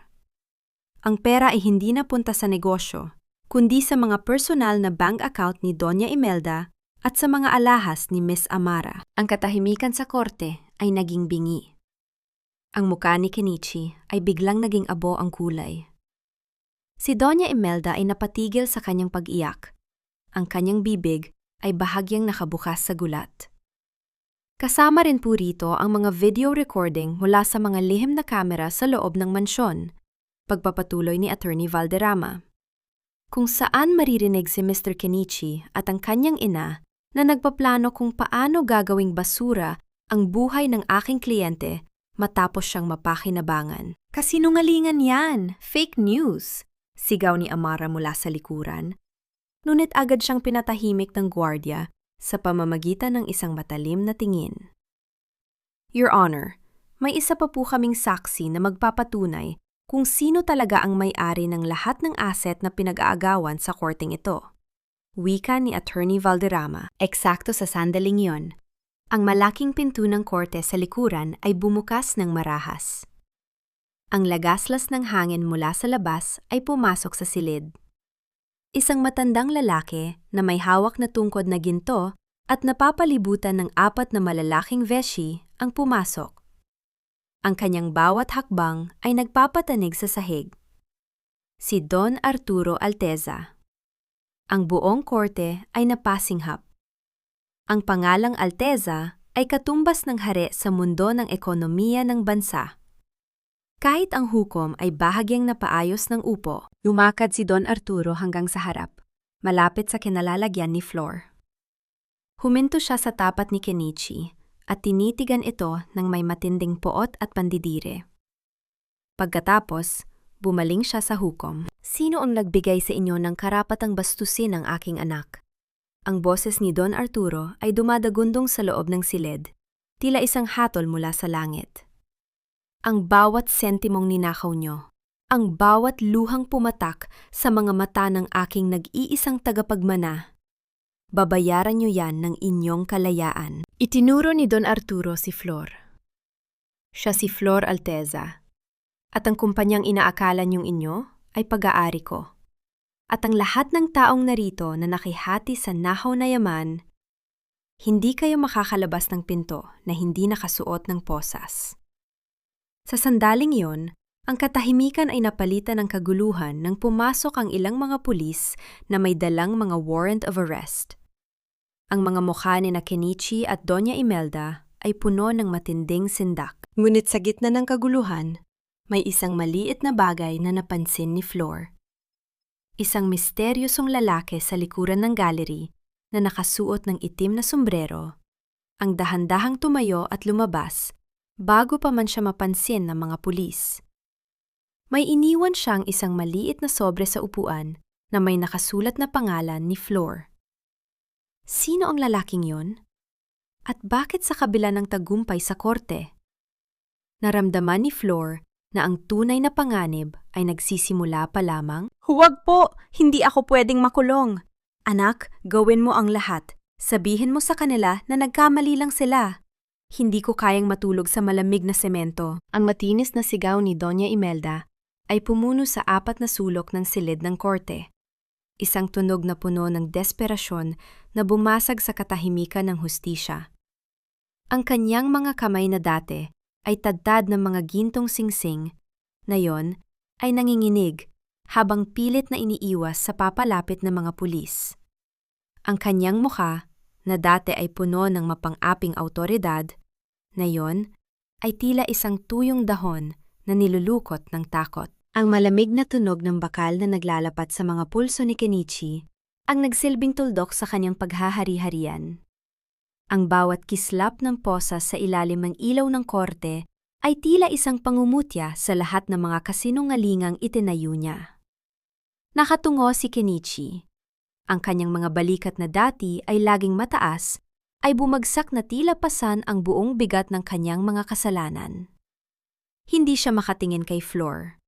Ang pera ay hindi napunta sa negosyo, kundi sa mga personal na bank account ni Doña Imelda at sa mga alahas ni Miss Amara. Ang katahimikan sa korte ay naging bingi. Ang mukha ni Kenichi ay biglang naging abo ang kulay. Si Doña Imelda ay napatigil sa kanyang pag-iyak. Ang kanyang bibig ay bahagyang nakabukas sa gulat. Kasama rin po rito ang mga video recording mula sa mga lihim na kamera sa loob ng mansyon, pagpapatuloy ni Attorney Valderrama. Kung saan maririnig si Mr. Kenichi at ang kanyang ina na nagpaplano kung paano gagawing basura ang buhay ng aking kliyente matapos siyang mapakinabangan. Kasinungalingan yan! Fake news! Sigaw ni Amara mula sa likuran. Ngunit agad siyang pinatahimik ng gwardiya sa pamamagitan ng isang matalim na tingin. Your Honor, may isa pa po kaming saksi na magpapatunay kung sino talaga ang may-ari ng lahat ng asset na pinag-aagawan sa korteng ito. Wika ni Attorney Valderrama. Eksakto sa sandaling yon, ang malaking pinto ng korte sa likuran ay bumukas ng marahas. Ang lagaslas ng hangin mula sa labas ay pumasok sa silid. Isang matandang lalaki na may hawak na tungkod na ginto at napapalibutan ng 4 na malalaking veshi ang pumasok. Ang kanyang bawat hakbang ay nagpapatanig sa sahig. Si Don Arturo Alteza. Ang buong korte ay napasinghap. Ang pangalang Alteza ay katumbas ng hari sa mundo ng ekonomiya ng bansa. Kahit ang hukom ay bahagyang napaayos ng upo, lumakad si Don Arturo hanggang sa harap, malapit sa kinalalagyan ni Flor. Huminto siya sa tapat ni Kenichi at tinitigan ito ng may matinding poot at pandidire. Pagkatapos, bumaling siya sa hukom. Sino ang nagbigay sa inyo ng karapatang bastusin ang aking anak? Ang boses ni Don Arturo ay dumadagundong sa loob ng silid, tila isang hatol mula sa langit. Ang bawat sentimong ninakaw nyo, ang bawat luhang pumatak sa mga mata ng aking nag-iisang tagapagmana, babayaran nyo yan ng inyong kalayaan. Itinuro ni Don Arturo si Flor. Siya si Flor Alteza. At ang kumpanyang inaakala niyong inyo ay pag-aari ko. At ang lahat ng taong narito na nakihati sa nahaw na yaman, hindi kayo makakalabas ng pinto na hindi nakasuot ng posas. Sa sandaling iyon, ang katahimikan ay napalitan ng kaguluhan nang pumasok ang ilang mga pulis na may dalang mga warrant of arrest. Ang mga mukha ni na Kenichi at Doña Imelda ay puno ng matinding sindak. Ngunit sa gitna ng kaguluhan, may isang maliit na bagay na napansin ni Flor. Isang misteryosong lalaki sa likuran ng gallery na nakasuot ng itim na sombrero, ang dahan-dahang tumayo at lumabas bago pa man siya mapansin ng mga pulis. May iniwan siyang isang maliit na sobre sa upuan na may nakasulat na pangalan ni Flor. Sino ang lalaking yon? At bakit sa kabila ng tagumpay sa korte? Naramdaman ni Flor na ang tunay na panganib ay nagsisimula pa lamang. Huwag po! Hindi ako pwedeng makulong! Anak, gawin mo ang lahat. Sabihin mo sa kanila na nagkamali lang sila. Hindi ko kayang matulog sa malamig na semento. Ang matinis na sigaw ni Doña Imelda ay pumuno sa 4 na sulok ng silid ng korte. Isang tunog na puno ng desperasyon na bumasag sa katahimikan ng hustisya. Ang kanyang mga kamay na dati ay tadtad ng mga gintong singsing, ngayon ay nanginginig habang pilit na iniiwas sa papalapit na mga pulis. Ang kanyang mukha, na dati ay puno ng mapang-aping awtoridad, ngayon ay tila isang tuyong dahon na nilulukot ng takot. Ang malamig na tunog ng bakal na naglalapat sa mga pulso ni Kenichi ang nagsilbing tuldok sa kanyang paghahari-harian. Ang bawat kislap ng posas sa ilalim ng ilaw ng korte ay tila isang pangumutya sa lahat ng mga kasinungalingang itinayo niya. Nakatungo si Kenichi. Ang kanyang mga balikat na dati ay laging mataas, ay bumagsak na tila pasan ang buong bigat ng kanyang mga kasalanan. Hindi siya makatingin kay Flor,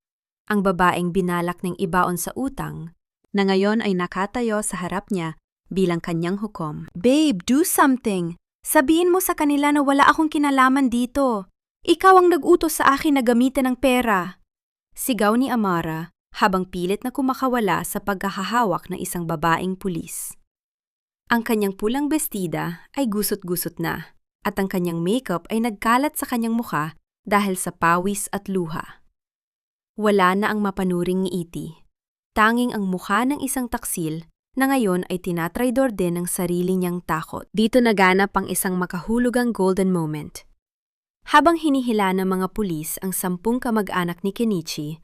ang babaeng binalak ng ibaon sa utang, na ngayon ay nakatayo sa harap niya bilang kanyang hukom. Babe, do something! Sabihin mo sa kanila na wala akong kinalaman dito. Ikaw ang nag-utos sa akin na gamitin ang pera. Sigaw ni Amara habang pilit na kumakawala sa pagkahahawak ng isang babaeng pulis. Ang kanyang pulang bestida ay gusot-gusot na at ang kanyang makeup ay nagkalat sa kanyang mukha dahil sa pawis at luha. Wala na ang mapanuring ngiti. Tanging ang mukha ng isang taksil na ngayon ay tinatraidor din ng sarili niyang takot. Dito naganap ang isang makahulugang golden moment. Habang hinihila ng mga pulis ang 10 kamag-anak ni Kenichi,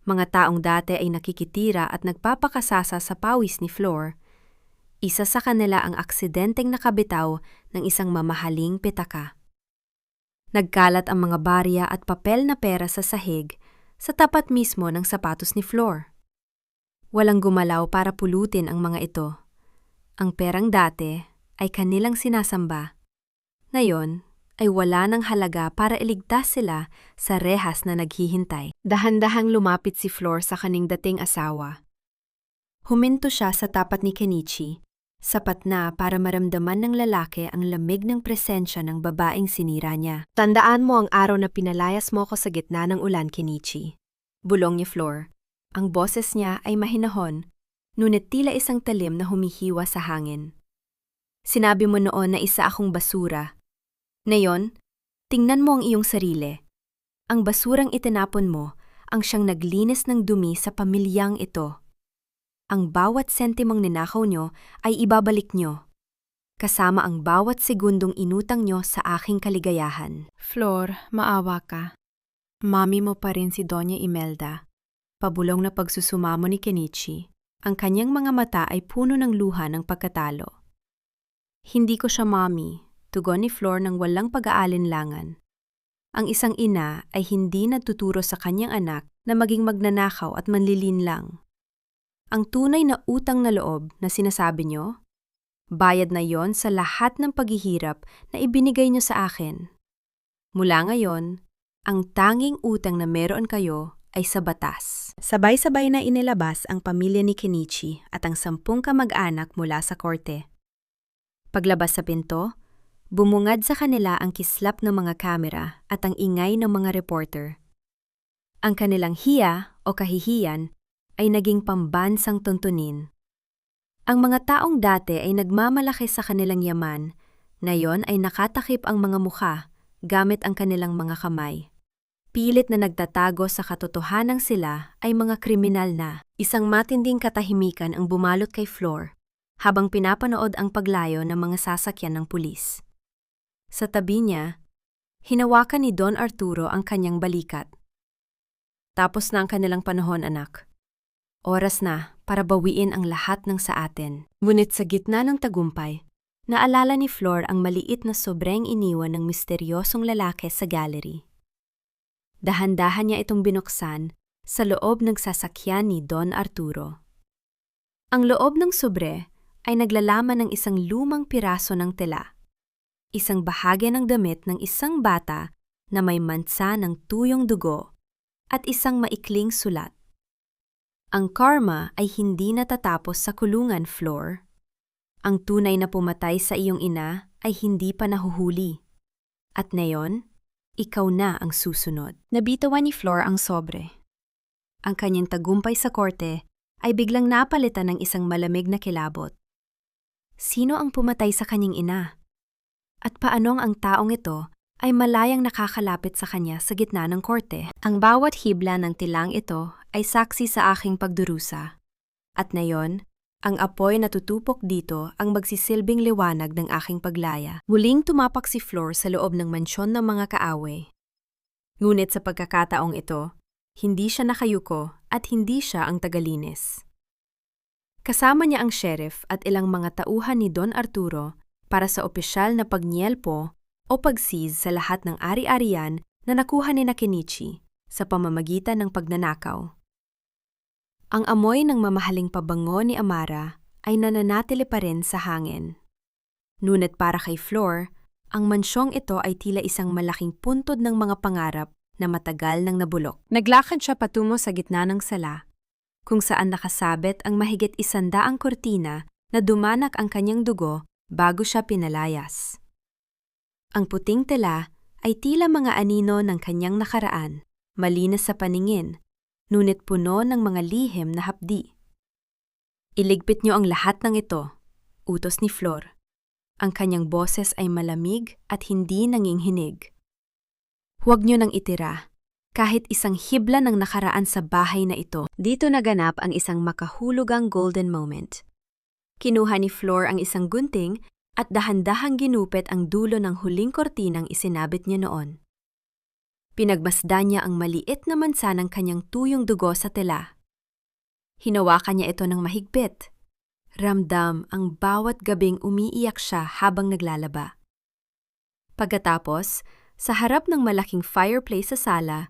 mga taong dati ay nakikitira at nagpapakasasa sa pawis ni Flor, isa sa kanila ang aksidenteng nakabitaw ng isang mamahaling pitaka. Nagkalat ang mga barya at papel na pera sa sahig sa tapat mismo ng sapatos ni Flor. Walang gumalaw para pulutin ang mga ito. Ang perang dati ay kanilang sinasamba. Ngayon ay wala ng halaga para iligtas sila sa rehas na naghihintay. Dahan-dahang lumapit si Flor sa kaning dating asawa. Huminto siya sa tapat ni Kenichi. Sapat na para maramdaman ng lalaki ang lamig ng presensya ng babaeng sinira niya. Tandaan mo ang araw na pinalayas mo ko sa gitna ng ulan, Kenichi. Bulong ni Flor. Ang boses niya ay mahinahon, ngunit tila isang talim na humihiwa sa hangin. Sinabi mo noon na isa akong basura. Ngayon, tingnan mo ang iyong sarili. Ang basurang itinapon mo ang siyang naglinis ng dumi sa pamilyang ito. Ang bawat sentimong ninakaw nyo ay ibabalik nyo, kasama ang bawat segundong inutang nyo sa aking kaligayahan. Flor, maawa ka. Mami mo pa rin si Doña Imelda. Pabulong na pagsusumamo ni Kenichi. Ang kanyang mga mata ay puno ng luha ng pagkatalo. Hindi ko siya mami, tugon ni Flor ng walang pag-aalinlangan. Ang isang ina ay hindi nagtuturo sa kanyang anak na maging magnanakaw at manlilinlang. Ang tunay na utang na loob na sinasabi nyo, bayad na yon sa lahat ng paghihirap na ibinigay nyo sa akin. Mula ngayon, ang tanging utang na meron kayo ay sa batas. Sabay-sabay na inilabas ang pamilya ni Kenichi at ang 10 kamag-anak mula sa korte. Paglabas sa pinto, bumungad sa kanila ang kislap ng mga kamera at ang ingay ng mga reporter. Ang kanilang hiya o kahihiyan ay naging pambansang tuntunin. Ang mga taong dati ay nagmamalaki sa kanilang yaman, ngayon ay nakatakip ang mga mukha gamit ang kanilang mga kamay. Pilit na nagtatago sa katotohanang sila ay mga kriminal na. Isang matinding katahimikan ang bumalot kay Flor habang pinapanood ang paglayo ng mga sasakyan ng pulis. Sa tabi niya, hinawakan ni Don Arturo ang kanyang balikat. Tapos na ang kanilang panahon, anak. Oras na para bawiin ang lahat ng sa atin. Ngunit sa gitna ng tagumpay, naalala ni Flor ang maliit na sobreng iniwan ng misteryosong lalaki sa gallery. Dahan-dahan niya itong binuksan sa loob ng sasakyan ni Don Arturo. Ang loob ng sobre ay naglalaman ng isang lumang piraso ng tela. Isang bahagi ng damit ng isang bata na may mansa ng tuyong dugo at isang maikling sulat. Ang karma ay hindi natatapos sa kulungan, Flor. Ang tunay na pumatay sa iyong ina ay hindi pa nahuhuli. At ngayon, ikaw na ang susunod. Nabitawan ni Flor ang sobre. Ang kanyang tagumpay sa korte ay biglang napalitan ng isang malamig na kilabot. Sino ang pumatay sa kanyang ina? At paanong ang taong ito ay malayang nakakalapit sa kanya sa gitna ng korte? Ang bawat hibla ng tilang ito ay saksi sa aking pagdurusa. At ngayon, ang apoy na tutupok dito ang magsisilbing liwanag ng aking paglaya. Muling tumapak si Flor sa loob ng mansyon ng mga kaaway. Ngunit sa pagkakataong ito, hindi siya nakayuko at hindi siya ang tagalinis. Kasama niya ang sheriff at ilang mga tauhan ni Don Arturo para sa opisyal na pagnielpo o pag-seize sa lahat ng ari-arian na nakuha ni Kenichi sa pamamagitan ng pagnanakaw. Ang amoy ng mamahaling pabango ni Amara ay nananatili pa rin sa hangin. Ngunit para kay Flor, ang mansyong ito ay tila isang malaking puntod ng mga pangarap na matagal nang nabulok. Naglakad siya patungo sa gitna ng sala, kung saan nakasabit ang mahigit 100 kurtina na dumanak ang kanyang dugo bago siya pinalayas. Ang puting tela ay tila mga anino ng kanyang nakaraan, malinis sa paningin, ngunit puno ng mga lihim na hapdi. Iligpit niyo ang lahat ng ito, utos ni Flor. Ang kanyang boses ay malamig at hindi nanginghinig. Huwag niyo nang itira, kahit isang hibla ng nakaraan sa bahay na ito. Dito naganap ang isang makahulugang golden moment. Kinuha ni Flor ang isang gunting at dahan-dahang ginupit ang dulo ng huling kortinang isinabit niya noon. Pinagmasdan niya ang maliit na mansa ng kanyang tuyong dugo sa tela. Hinawakan niya ito ng mahigpit. Ramdam ang bawat gabing umiiyak siya habang naglalaba. Pagkatapos, sa harap ng malaking fireplace sa sala,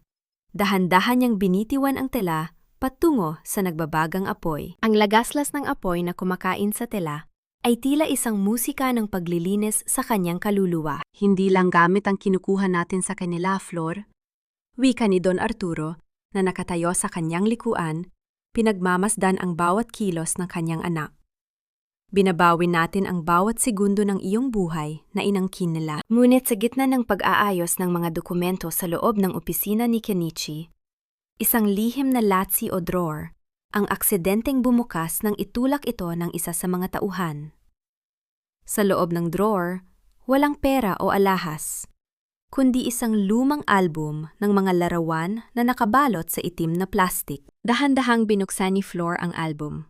dahan-dahan niyang binitiwan ang tela patungo sa nagbabagang apoy. Ang lagaslas ng apoy na kumakain sa tela ay tila isang musika ng paglilinis sa kanyang kaluluwa. Hindi lang gamit ang kinukuha natin sa kanila, Flor. Wika ni Don Arturo na nakatayo sa kanyang likuan, pinagmamasdan ang bawat kilos ng kanyang anak. Binabawi natin ang bawat segundo ng iyong buhay na inangkin nila. Ngunit sa gitna ng pag-aayos ng mga dokumento sa loob ng opisina ni Kenichi, isang lihim na latsi o drawer, ang aksidenteng bumukas nang itulak ito ng isa sa mga tauhan. Sa loob ng drawer, walang pera o alahas, kundi isang lumang album ng mga larawan na nakabalot sa itim na plastik. Dahan-dahang binuksan ni Flor ang album.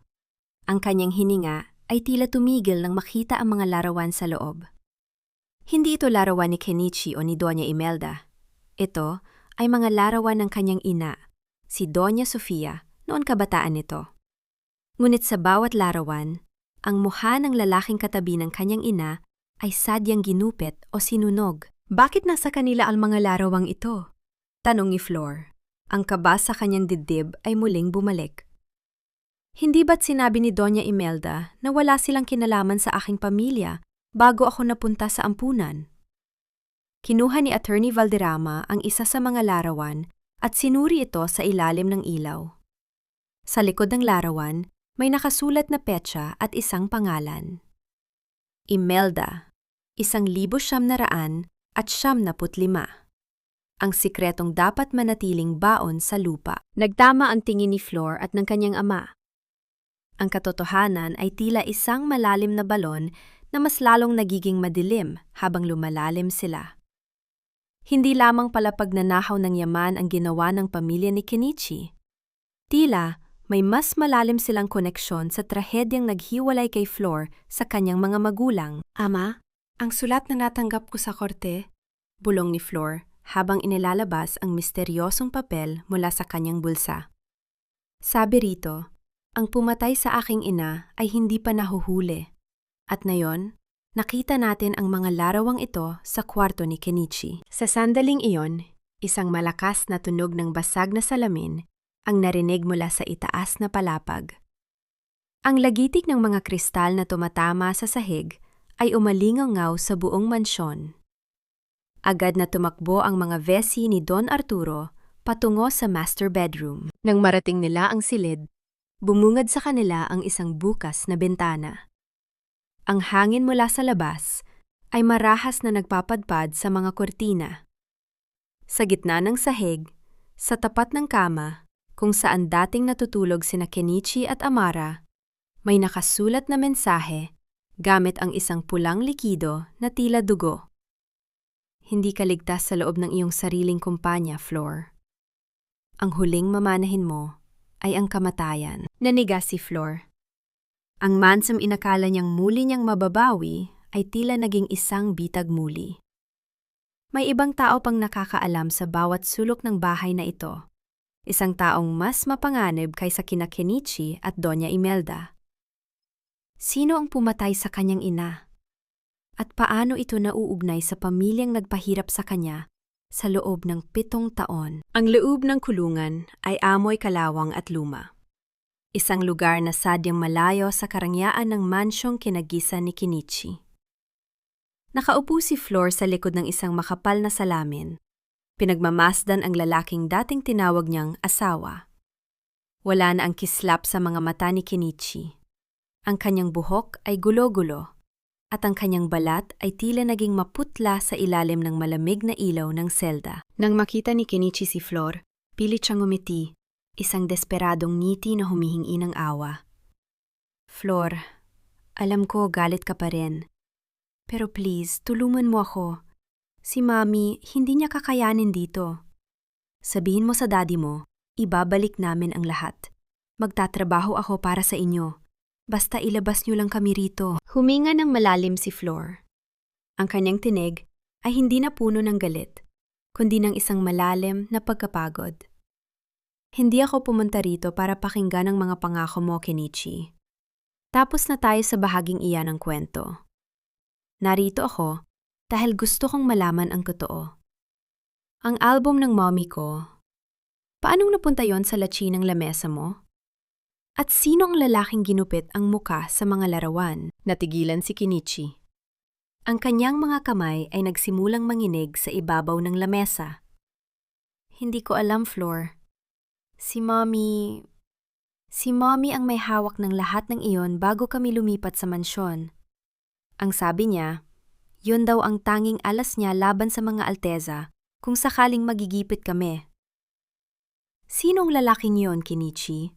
Ang kanyang hininga ay tila tumigil nang makita ang mga larawan sa loob. Hindi ito larawan ni Kenichi o ni Doña Imelda. Ito ay mga larawan ng kanyang ina, si Doña Sofia, noon kabataan nito. Ngunit sa bawat larawan, ang mukha ng lalaking katabi ng kanyang ina ay sadyang ginupit o sinunog. Bakit nasa kanila ang mga larawang ito? Tanong ni Flor. Ang kaba sa kanyang dibdib ay muling bumalik. Hindi ba't sinabi ni Doña Imelda na wala silang kinalaman sa aking pamilya bago ako napunta sa ampunan? Kinuha ni Attorney Valderrama ang isa sa mga larawan at sinuri ito sa ilalim ng ilaw. Sa likod ng larawan, may nakasulat na petsa at isang pangalan. Imelda, 1975. Ang sikretong dapat manatiling baon sa lupa. Nagtama ang tingin ni Flor at ng kanyang ama. Ang katotohanan ay tila isang malalim na balon na mas lalong nagiging madilim habang lumalalim sila. Hindi lamang pala pagnanahaw ng yaman ang ginawa ng pamilya ni Kenichi. Tila may mas malalim silang koneksyon sa trahedyang naghiwalay kay Flor sa kanyang mga magulang. Ama, ang sulat na natanggap ko sa korte, bulong ni Flor habang inilalabas ang misteryosong papel mula sa kanyang bulsa. Sabi rito, ang pumatay sa aking ina ay hindi pa nahuhuli. At ngayon, nakita natin ang mga larawang ito sa kwarto ni Kenichi. Sa sandaling iyon, isang malakas na tunog ng basag na salamin ang narinig mula sa itaas na palapag. Ang lagitik ng mga kristal na tumatama sa sahig ay umalingaw sa buong mansyon. Agad na tumakbo ang mga vesi ni Don Arturo patungo sa master bedroom. Nang marating nila ang silid, bumungad sa kanila ang isang bukas na bintana. Ang hangin mula sa labas ay marahas na nagpapadpad sa mga kortina. Sa gitna ng sahig, sa tapat ng kama, kung saan dating natutulog sina Kenichi at Amara, may nakasulat na mensahe gamit ang isang pulang likido na tila dugo. Hindi ka ligtas sa loob ng iyong sariling kumpanya, Flor. Ang huling mamanahin mo ay ang kamatayan. Nanigas si Flor. Ang mansam inakala niyang muli niyang mababawi ay tila naging isang bitag muli. May ibang tao pang nakakaalam sa bawat sulok ng bahay na ito. Isang taong mas mapanganib kaysa kina Kenichi at Doña Imelda. Sino ang pumatay sa kanyang ina? At paano ito nauugnay sa pamilyang nagpahirap sa kanya sa loob ng 7 taon? Ang loob ng kulungan ay amoy kalawang at luma. Isang lugar na sadyang malayo sa karangyaan ng mansyong kinagisan ni Kenichi. Nakaupo si Flor sa likod ng isang makapal na salamin. Pinagmamasdan ang lalaking dating tinawag niyang asawa. Wala na ang kislap sa mga mata ni Kenichi. Ang kanyang buhok ay gulo-gulo at ang kanyang balat ay tila naging maputla sa ilalim ng malamig na ilaw ng selda. Nang makita ni Kenichi si Flor, pilit siyang ngumiti, isang desperadong ngiti na humihingi ng awa. Flor, alam ko galit ka pa rin. Pero please, tulungan mo ako. Si Mami, hindi niya kakayanin dito. Sabihin mo sa daddy mo, ibabalik namin ang lahat. Magtatrabaho ako para sa inyo. Basta ilabas niyo lang kami rito. Huminga ng malalim si Flor. Ang kanyang tinig ay hindi na puno ng galit, kundi ng isang malalim na pagkapagod. Hindi ako pumunta rito para pakinggan ang mga pangako mo, Kenichi. Tapos na tayo sa bahaging iyan ng kwento. Narito ako dahil gusto kong malaman ang totoo. Ang album ng mommy ko, paanong napunta yon sa lachi ng lamesa mo? At sino ang lalaking ginupit ang muka sa mga larawan? Natigilan si Kenichi. Ang kanyang mga kamay ay nagsimulang manginig sa ibabaw ng lamesa. Hindi ko alam, Flor. Si Si Mommy ang may hawak ng lahat ng iyon bago kami lumipat sa mansyon. Ang sabi niya, yun daw ang tanging alas niya laban sa mga Alteza kung sakaling magigipit kami. Sinong lalaking yon, Kenichi?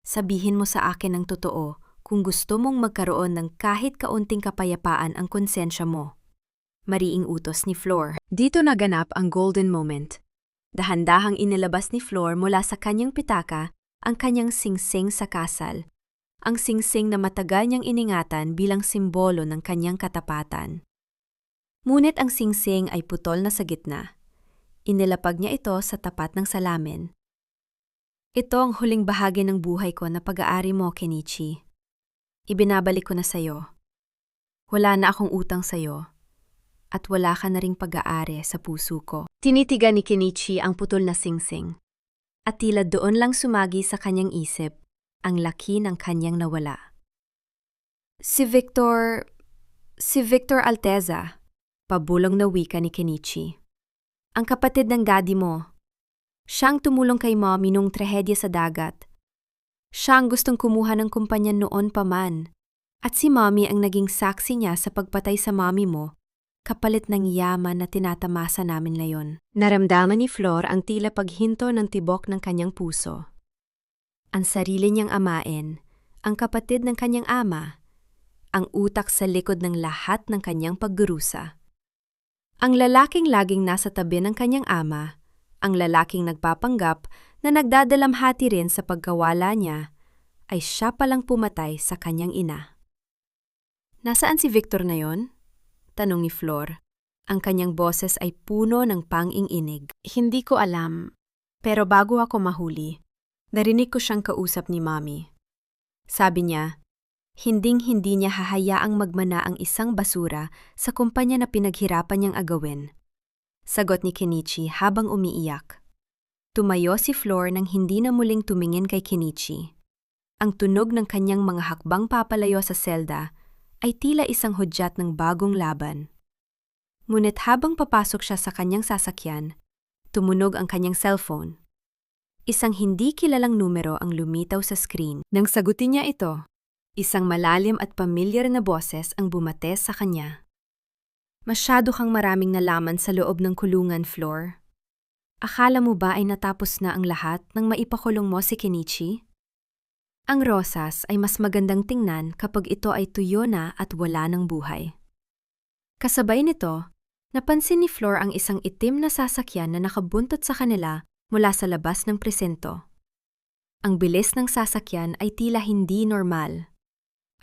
Sabihin mo sa akin ang totoo kung gusto mong magkaroon ng kahit kaunting kapayapaan ang konsensya mo. Mariing utos ni Flor. Dito naganap ang golden moment. Dahan-dahang inilabas ni Flor mula sa kanyang pitaka ang kanyang singsing sa kasal. Ang singsing na matagal niyang iningatan bilang simbolo ng kanyang katapatan. Ngunit ang singsing ay putol na sa gitna. Inilapag niya ito sa tapat ng salamin. Ito ang huling bahagi ng buhay ko na pag-aari mo, Kenichi. Ibinabalik ko na sa'yo. Wala na akong utang sa'yo. At wala ka na ring pag-aari sa puso ko. Tinitigan ni Kenichi ang putol na singsing. At tila doon lang sumagi sa kanyang isip ang laki ng kanyang nawala. Si Victor Alteza, pabulong na wika ni Kenichi. Ang kapatid ng daddy mo. Siyang tumulong kay Mommy nung trahedya sa dagat. Siya ang gustong kumuha ng kumpanya noon pa man. At si Mommy ang naging saksi niya sa pagpatay sa Mommy mo, kapalit ng yaman na tinatamasa namin ngayon. Naramdaman ni Flor ang tila paghinto ng tibok ng kanyang puso. Ang sarili niyang amain, ang kapatid ng kanyang ama, ang utak sa likod ng lahat ng kanyang paggurusa. Ang lalaking laging nasa tabi ng kanyang ama, ang lalaking nagpapanggap na nagdadalamhati rin sa pagkawala niya, ay siya palang pumatay sa kanyang ina. Nasaan si Victor na yon? Tanong ni Flor. Ang kanyang boses ay puno ng pang-inginig. Hindi ko alam, pero bago ako mahuli, narinig ko siyang kausap ni Mommy. Sabi niya, hinding-hindi niya hahayaang magmana ang isang basura sa kumpanya na pinaghirapan niyang agawin. Sagot ni Kenichi habang umiiyak. Tumayo si Flor nang hindi na muling tumingin kay Kenichi. Ang tunog ng kanyang mga hakbang papalayo sa selda ay tila isang hudyat ng bagong laban. Ngunit habang papasok siya sa kanyang sasakyan, tumunog ang kanyang cellphone. Isang hindi kilalang numero ang lumitaw sa screen. Nang sagutin niya ito, isang malalim at pamilyar na boses ang bumate sa kanya. Masyado kang maraming nalaman sa loob ng kulungan, Flor. Akala mo ba ay natapos na ang lahat nang maipakulong mo si Kenichi? Ang rosas ay mas magandang tingnan kapag ito ay tuyo na at wala ng buhay. Kasabay nito, napansin ni Flor ang isang itim na sasakyan na nakabuntot sa kanila mula sa labas ng presinto. Ang bilis ng sasakyan ay tila hindi normal,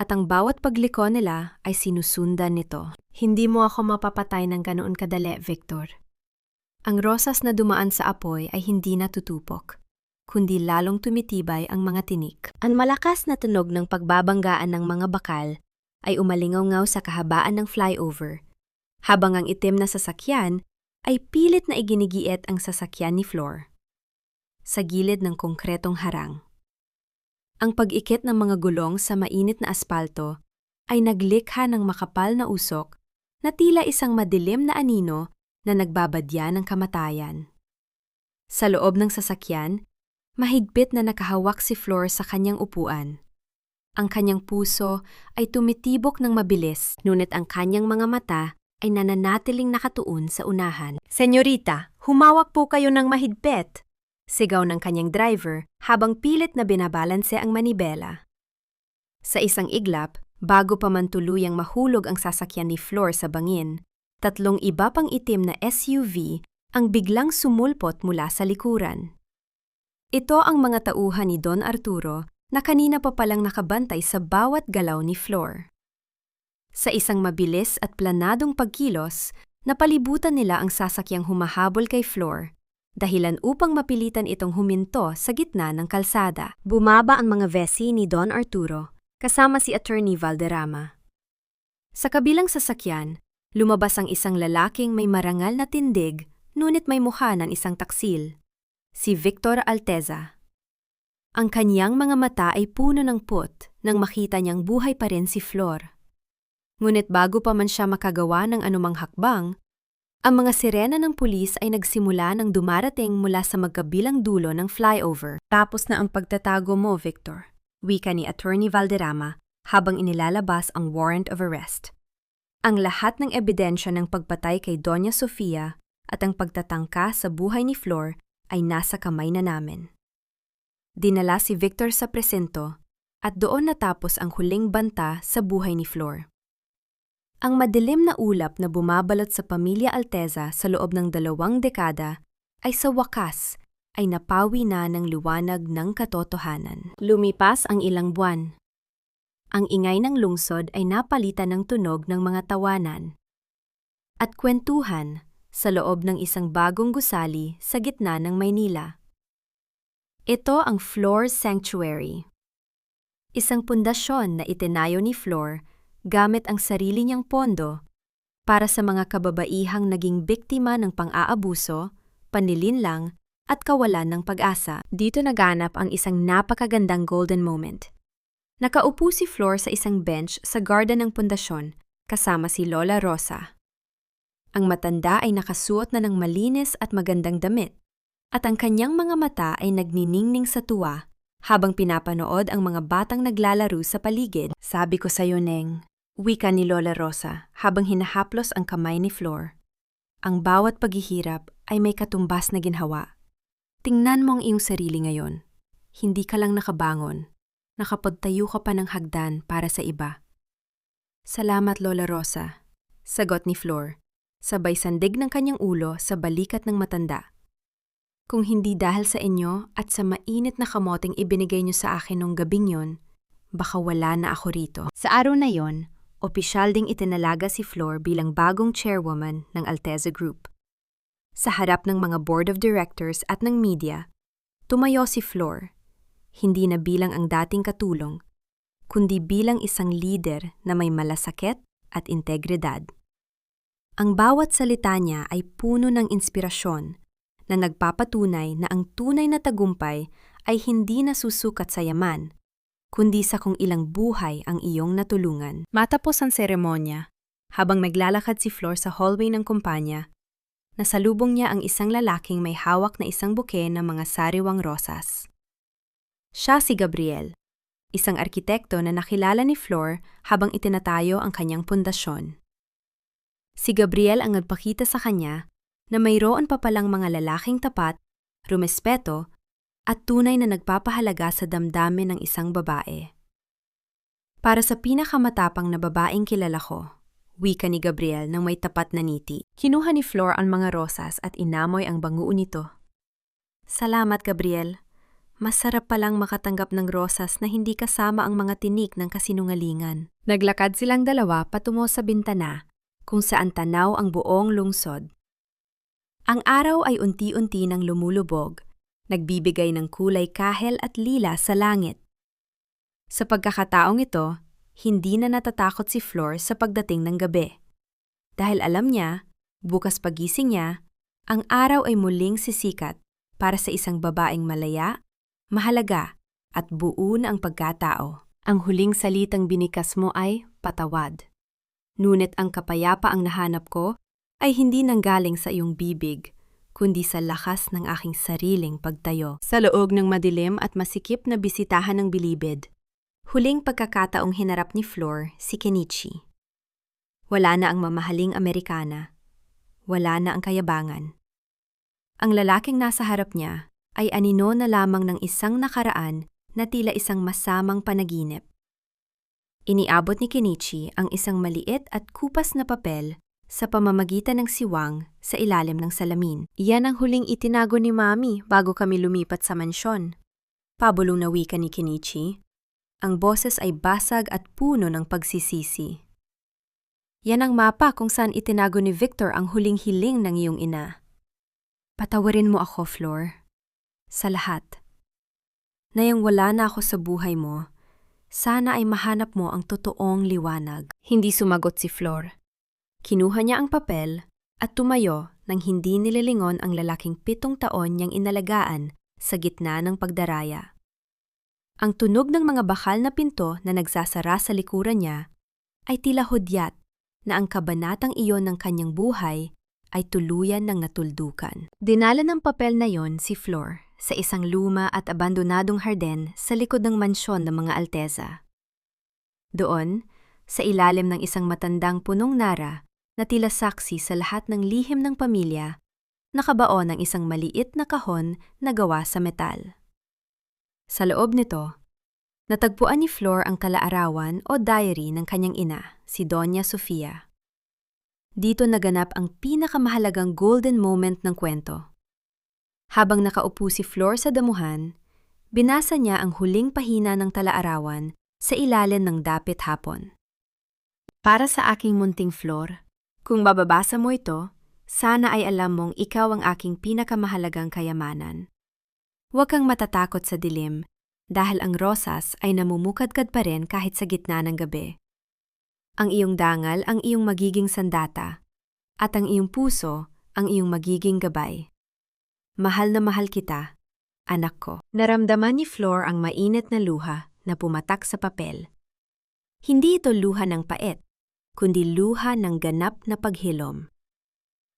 at ang bawat pagliko nila ay sinusundan nito. Hindi mo ako mapapatay ng ganoon kadali, Victor. Ang rosas na dumaan sa apoy ay hindi natutupok, kundi lalong tumitibay ang mga tinik. Ang malakas na tunog ng pagbabanggaan ng mga bakal ay umalingaw-ngaw sa kahabaan ng flyover, habang ang itim na sasakyan ay pilit na iginigiit ang sasakyan ni Flor sa gilid ng konkretong harang. Ang pag-ikit ng mga gulong sa mainit na aspalto ay naglikha ng makapal na usok na tila isang madilim na anino na nagbabadya ng kamatayan. Sa loob ng sasakyan, mahigpit na nakahawak si Flor sa kanyang upuan. Ang kanyang puso ay tumitibok ng mabilis, ngunit ang kanyang mga mata ay nananatiling nakatuon sa unahan. Senyorita, humawak po kayo ng mahigpit! Sigaw ng kanyang driver habang pilit na binabalanse ang manibela. Sa isang iglap, bago pa man tuluyang mahulog ang sasakyan ni Flor sa bangin, tatlong iba pang itim na SUV ang biglang sumulpot mula sa likuran. Ito ang mga tauhan ni Don Arturo na kanina pa palang nakabantay sa bawat galaw ni Flor. Sa isang mabilis at planadong pagkilos, napalibutan nila ang sasakyang humahabol kay Flor, dahilan upang mapilitan itong huminto sa gitna ng kalsada. Bumaba ang mga vesi ni Don Arturo, kasama si Attorney Valderrama. Sa kabilang sasakyan, lumabas ang isang lalaking may marangal na tindig, ngunit may mukha ng isang taksil, si Victor Alteza. Ang kanyang mga mata ay puno ng put nang makita niyang buhay pa rin si Flor. Ngunit bago pa man siya makagawa ng anumang hakbang, Ang mga sirena ng pulis ay nagsimula nang dumarating mula sa magkabilang dulo ng flyover. Tapos na ang pagtatago mo, Victor, wika ni Attorney Valderrama habang inilalabas ang warrant of arrest. Ang lahat ng ebidensya ng pagpatay kay Doña Sofia at ang pagtatangka sa buhay ni Flor ay nasa kamay na namin. Dinala si Victor sa presinto at doon natapos ang huling banta sa buhay ni Flor. Ang madilim na ulap na bumabalot sa pamilya Alteza sa loob ng 2 dekada ay sa wakas ay napawi na ng liwanag ng katotohanan. Lumipas ang ilang buwan. Ang ingay ng lungsod ay napalitan ng tunog ng mga tawanan at kwentuhan sa loob ng isang bagong gusali sa gitna ng Maynila. Ito ang Flor Sanctuary. Isang pundasyon na itinayo ni Flor gamit ang sarili niyang pondo para sa mga kababaihang naging biktima ng pang-aabuso, panlilinlang at kawalan ng pag-asa. Dito naganap ang isang napakagandang golden moment. Nakaupo si Flor sa isang bench sa garden ng pundasyon kasama si Lola Rosa. Ang matanda ay nakasuot na ng malinis at magandang damit at ang kanyang mga mata ay nagniningning sa tuwa habang pinapanood ang mga batang naglalaro sa paligid. Sabi ko sa'yo, Neng, wika ni Lola Rosa habang hinahaplos ang kamay ni Flor. Ang bawat paghihirap ay may katumbas na ginhawa. Tingnan mo ang iyong sarili ngayon. Hindi ka lang nakabangon. Nakapagtayo ka pa ng hagdan para sa iba. Salamat, Lola Rosa, sagot ni Flor, sabay sandig ng kanyang ulo sa balikat ng matanda. Kung hindi dahil sa inyo at sa mainit na kamoteng ibinigay niyo sa akin nung gabing yon, baka wala na ako rito. Sa araw na yon, opisyal ding itinalaga si Flor bilang bagong chairwoman ng Alteza Group. Sa harap ng mga board of directors at ng media, tumayo si Flor, hindi na bilang ang dating katulong, kundi bilang isang leader na may malasakit at integridad. Ang bawat salita niya ay puno ng inspirasyon na nagpapatunay na ang tunay na tagumpay ay hindi nasusukat sa yaman, kundi sa kung ilang buhay ang iyong natulungan. Matapos ang seremonya, habang naglalakad si Flor sa hallway ng kumpanya, nasalubong niya ang isang lalaking may hawak na isang buke ng mga sariwang rosas. Siya si Gabriel, isang arkitekto na nakilala ni Flor habang itinatayo ang kanyang pundasyon. Si Gabriel ang nagpakita sa kanya na mayroon pa palang mga lalaking tapat, rumespeto, at tunay na nagpapahalaga sa damdamin ng isang babae. Para sa pinakamatapang na babaeng kilala ko, wika ni Gabriel nang may tapat na ngiti. Kinuha ni Flor ang mga rosas at inamoy ang bango nito. Salamat, Gabriel. Masarap palang makatanggap ng rosas na hindi kasama ang mga tinik ng kasinungalingan. Naglakad silang dalawa patungo sa bintana, kung saan tanaw ang buong lungsod. Ang araw ay unti-unti nang lumulubog, nagbibigay ng kulay kahel at lila sa langit. Sa pagkakataong ito, hindi na natatakot si Flor sa pagdating ng gabi. Dahil alam niya, bukas pagising niya, ang araw ay muling sisikat para sa isang babaeng malaya, mahalaga, at buo na ang pagkatao. Ang huling salitang binikas mo ay patawad. Ngunit ang kapayapa ang nahanap ko ay hindi nanggaling sa iyong bibig, kundi sa lakas ng aking sariling pagtayo. Sa loob ng madilim at masikip na bisitahan ng bilibid, huling pagkakataong hinarap ni Flor si Kenichi. Wala na ang mamahaling Amerikana. Wala na ang kayabangan. Ang lalaking nasa harap niya ay anino na lamang ng isang nakaraan na tila isang masamang panaginip. Iniabot ni Kenichi ang isang maliit at kupas na papel sa pamamagitan ng siwang sa ilalim ng salamin. Iyan ang huling itinago ni Mami bago kami lumipat sa mansyon. Pabulong na wika ni Kenichi. Ang boses ay basag at puno ng pagsisisi. Yan ang mapa kung saan itinago ni Victor ang huling hiling ng iyong ina. Patawarin mo ako, Flor. Sa lahat. Nayang wala na ako sa buhay mo, sana ay mahanap mo ang totoong liwanag. Hindi sumagot si Flor. Kinuha niya ang papel at tumayo nang hindi nililingon ang lalaking 7 taon niyang inalagaan sa gitna ng pagdaraya. Ang tunog ng mga bakal na pinto na nagsasara sa likuran niya ay tila hudyat na ang kabanatang iyon ng kanyang buhay ay tuluyan ng natuldukan. Dinala ng papel na yon si Flor sa isang luma at abandonadong harden sa likod ng mansyon ng mga Alteza. Doon, sa ilalim ng isang matandang punong nara na tila saksi sa lahat ng lihim ng pamilya, nakabaon ang isang maliit na kahon na gawa sa metal. Sa loob nito, natagpuan ni Flor ang kalaarawan o diary ng kanyang ina, si Doña Sofia. Dito naganap ang pinakamahalagang golden moment ng kwento. Habang nakaupo si Flor sa damuhan, binasa niya ang huling pahina ng talaarawan sa ilalim ng dapit hapon. Para sa aking munting Flor, kung mababasa mo ito, sana ay alam mong ikaw ang aking pinakamahalagang kayamanan. Huwag kang matatakot sa dilim, dahil ang rosas ay namumukadkad pa rin kahit sa gitna ng gabi. Ang iyong dangal ang iyong magiging sandata, at ang iyong puso ang iyong magiging gabay. Mahal na mahal kita, anak ko. Naramdaman ni Flor ang mainit na luha na pumatak sa papel. Hindi ito luha ng pait, kundi luha ng ganap na paghilom.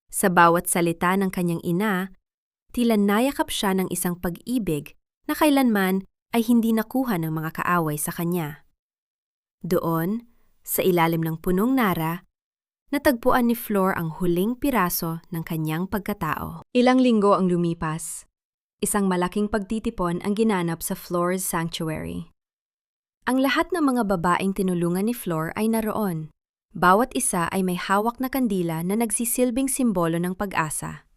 Sa bawat salita ng kanyang ina, tila nayakap siya ng isang pag-ibig na kailanman ay hindi nakuha ng mga kaaway sa kanya. Doon, sa ilalim ng punong nara, natagpuan ni Flor ang huling piraso ng kanyang pagkatao. Ilang linggo ang lumipas. Isang malaking pagtitipon ang ginanap sa Flor's sanctuary. Ang lahat ng mga babaeng tinulungan ni Flor ay naroon. Bawat isa ay may hawak na kandila na nagsisilbing simbolo ng pag-asa.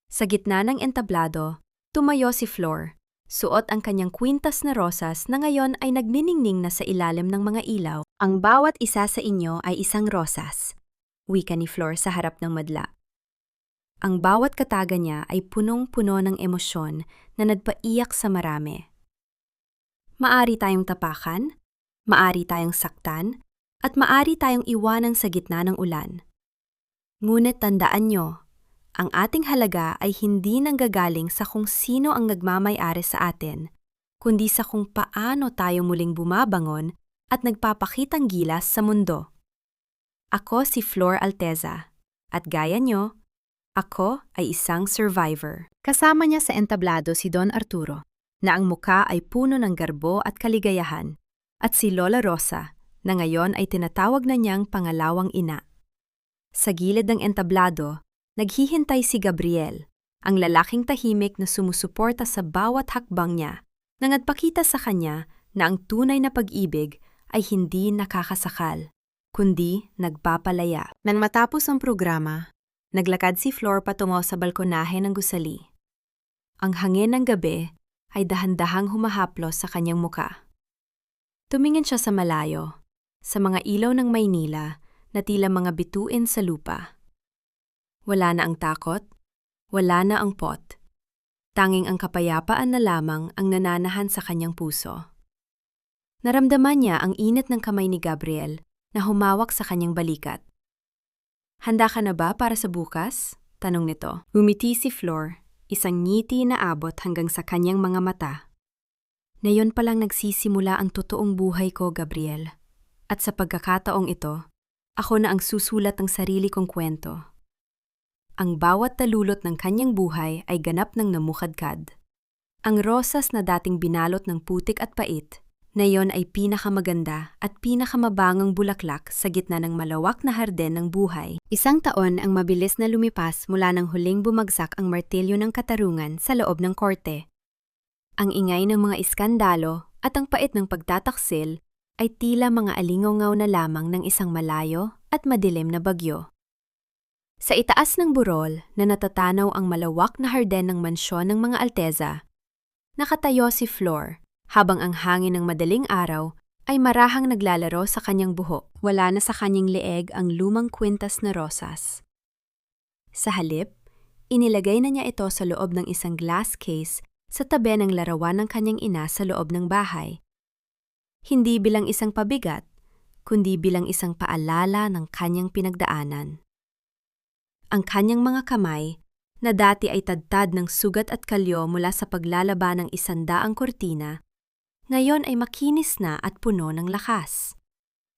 Sa gitna ng entablado, tumayo si Flor. Suot ang kanyang kwintas na rosas na ngayon ay nagniningning na sa ilalim ng mga ilaw. Ang bawat isa sa inyo ay isang rosas, wika ni Flor sa harap ng madla. Ang bawat kataga niya ay punong-puno ng emosyon na nagpaiyak sa marami. Maari tayong tapakan, maari tayong saktan, at maari tayong iwanan sa gitna ng ulan. Ngunit tandaan nyo, ang ating halaga ay hindi nanggagaling sa kung sino ang nagmamay-ari sa atin, kundi sa kung paano tayo muling bumabangon at nagpapakitang gilas sa mundo. Ako si Flor Alteza, at gaya nyo, ako ay isang survivor. Kasama niya sa entablado si Don Arturo, na ang muka ay puno ng garbo at kaligayahan, at si Lola Rosa, na ngayon ay tinatawag na niyang pangalawang ina. Sa gilid ng entablado, naghihintay si Gabriel, ang lalaking tahimik na sumusuporta sa bawat hakbang niya, na nagpakita sa kanya na ang tunay na pag-ibig ay hindi nakakasakal, kundi nagpapalaya. Nang matapos ang programa, naglakad si Flor patungo sa balkonahe ng gusali. Ang hangin ng gabi ay dahan-dahang humahaplos sa kanyang muka. Tumingin siya sa malayo, sa mga ilaw ng Maynila na tila mga bituin sa lupa. Wala na ang takot, wala na ang pot. Tanging ang kapayapaan na lamang ang nananahan sa kanyang puso. Naramdaman niya ang init ng kamay ni Gabriel na humawak sa kanyang balikat. Handa ka na ba para sa bukas? Tanong nito. Umiti si Flor, isang ngiti na abot hanggang sa kanyang mga mata. Ngayon pa lang nagsisimula ang totoong buhay ko, Gabriel. At sa pagkakataong ito, ako na ang susulat ng sarili kong kwento. Ang bawat talulot ng kanyang buhay ay ganap ng namukadkad. Ang rosas na dating binalot ng putik at pait, ngayon ay pinakamaganda at pinakamabangang bulaklak sa gitna ng malawak na harden ng buhay. Isang taon ang mabilis na lumipas mula nang huling bumagsak ang martilyo ng katarungan sa loob ng korte. Ang ingay ng mga iskandalo at ang pait ng pagtataksil ay tila mga alingaw na lamang ng isang malayo at madilim na bagyo. Sa itaas ng burol na natatanaw ang malawak na harden ng mansyon ng mga Alteza, nakatayo si Flor habang ang hangin ng madaling araw ay marahang naglalaro sa kanyang buhok. Wala na sa kanyang leeg ang lumang kwintas na rosas. Sa halip, inilagay na niya ito sa loob ng isang glass case sa tabi ng larawan ng kanyang ina sa loob ng bahay. Hindi bilang isang pabigat, kundi bilang isang paalala ng kanyang pinagdaanan. Ang kanyang mga kamay, na dati ay tadtad ng sugat at kalyo mula sa paglalaba ng 100 kortina, ngayon ay makinis na at puno ng lakas.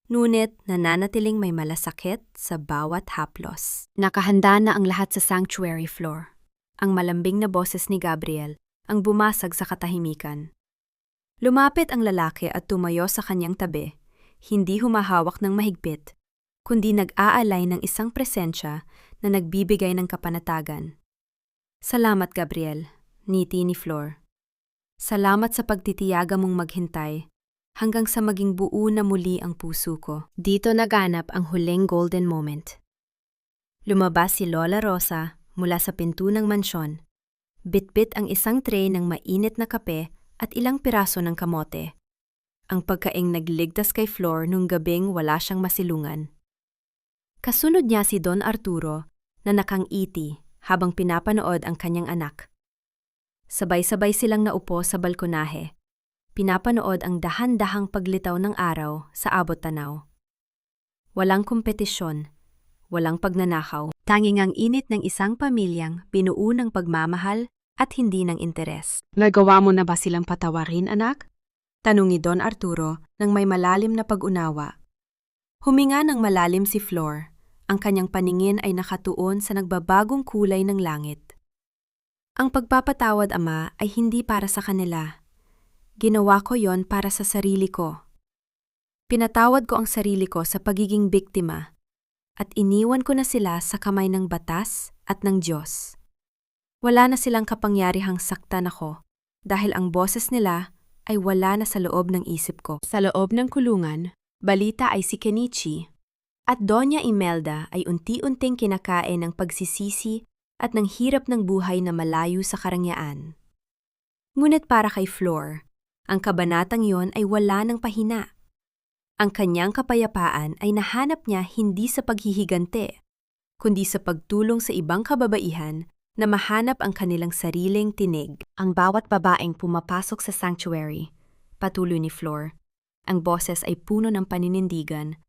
ngunit nananatiling may malasakit sa bawat haplos. Nakahanda na ang lahat sa sanctuary floor. Ang malambing na boses ni Gabriel ang bumasag sa katahimikan. Lumapit ang lalaki at tumayo sa kanyang tabi, hindi humahawak ng mahigpit, kundi nag-aalay ng isang presensya na nagbibigay ng kapanatagan. Salamat, Gabriel, ngiti ni Flor. Salamat sa pagtitiyaga mong maghintay hanggang sa maging buo na muli ang puso ko. Dito naganap ang huling golden moment. Lumabas si Lola Rosa mula sa pinto ng mansyon. Bitbit ang isang tray ng mainit na kape at ilang piraso ng kamote. Ang pagkaing nagligtas kay Flor nung gabing wala siyang masilungan. Kasunod niya si Don Arturo na nakangiti habang pinapanood ang kanyang anak. Sabay-sabay silang naupo sa balkonahe. Pinapanood ang dahan-dahang paglitaw ng araw sa abot-tanaw. Walang kompetisyon, walang pagnanakaw, tanging ang init ng isang pamilyang binuo ng pagmamahal at hindi ng interes. Nagawa mo na ba silang patawarin, anak? Tanong ni Don Arturo nang may malalim na pag-unawa. Huminga ng malalim si Flor. Ang kanyang paningin ay nakatuon sa nagbabagong kulay ng langit. Ang pagpapatawad, Ama, ay hindi para sa kanila. Ginawa ko yon para sa sarili ko. Pinatawad ko ang sarili ko sa pagiging biktima at iniwan ko na sila sa kamay ng batas at ng Diyos. Wala na silang kapangyarihang saktan ako dahil ang boses nila ay wala na sa loob ng isip ko. Sa loob ng kulungan, balita ay si Kenichi at Doña Imelda ay unti-unting kinakain ng pagsisisi at ng hirap ng buhay na malayo sa karangyaan. Ngunit para kay Flor, ang kabanatang yon ay wala ng pahina. Ang kanyang kapayapaan ay nahanap niya hindi sa paghihigante, kundi sa pagtulong sa ibang kababaihan na mahanap ang kanilang sariling tinig. Ang bawat babaeng pumapasok sa sanctuary, patuloy ni Flor, ang boses ay puno ng paninindigan,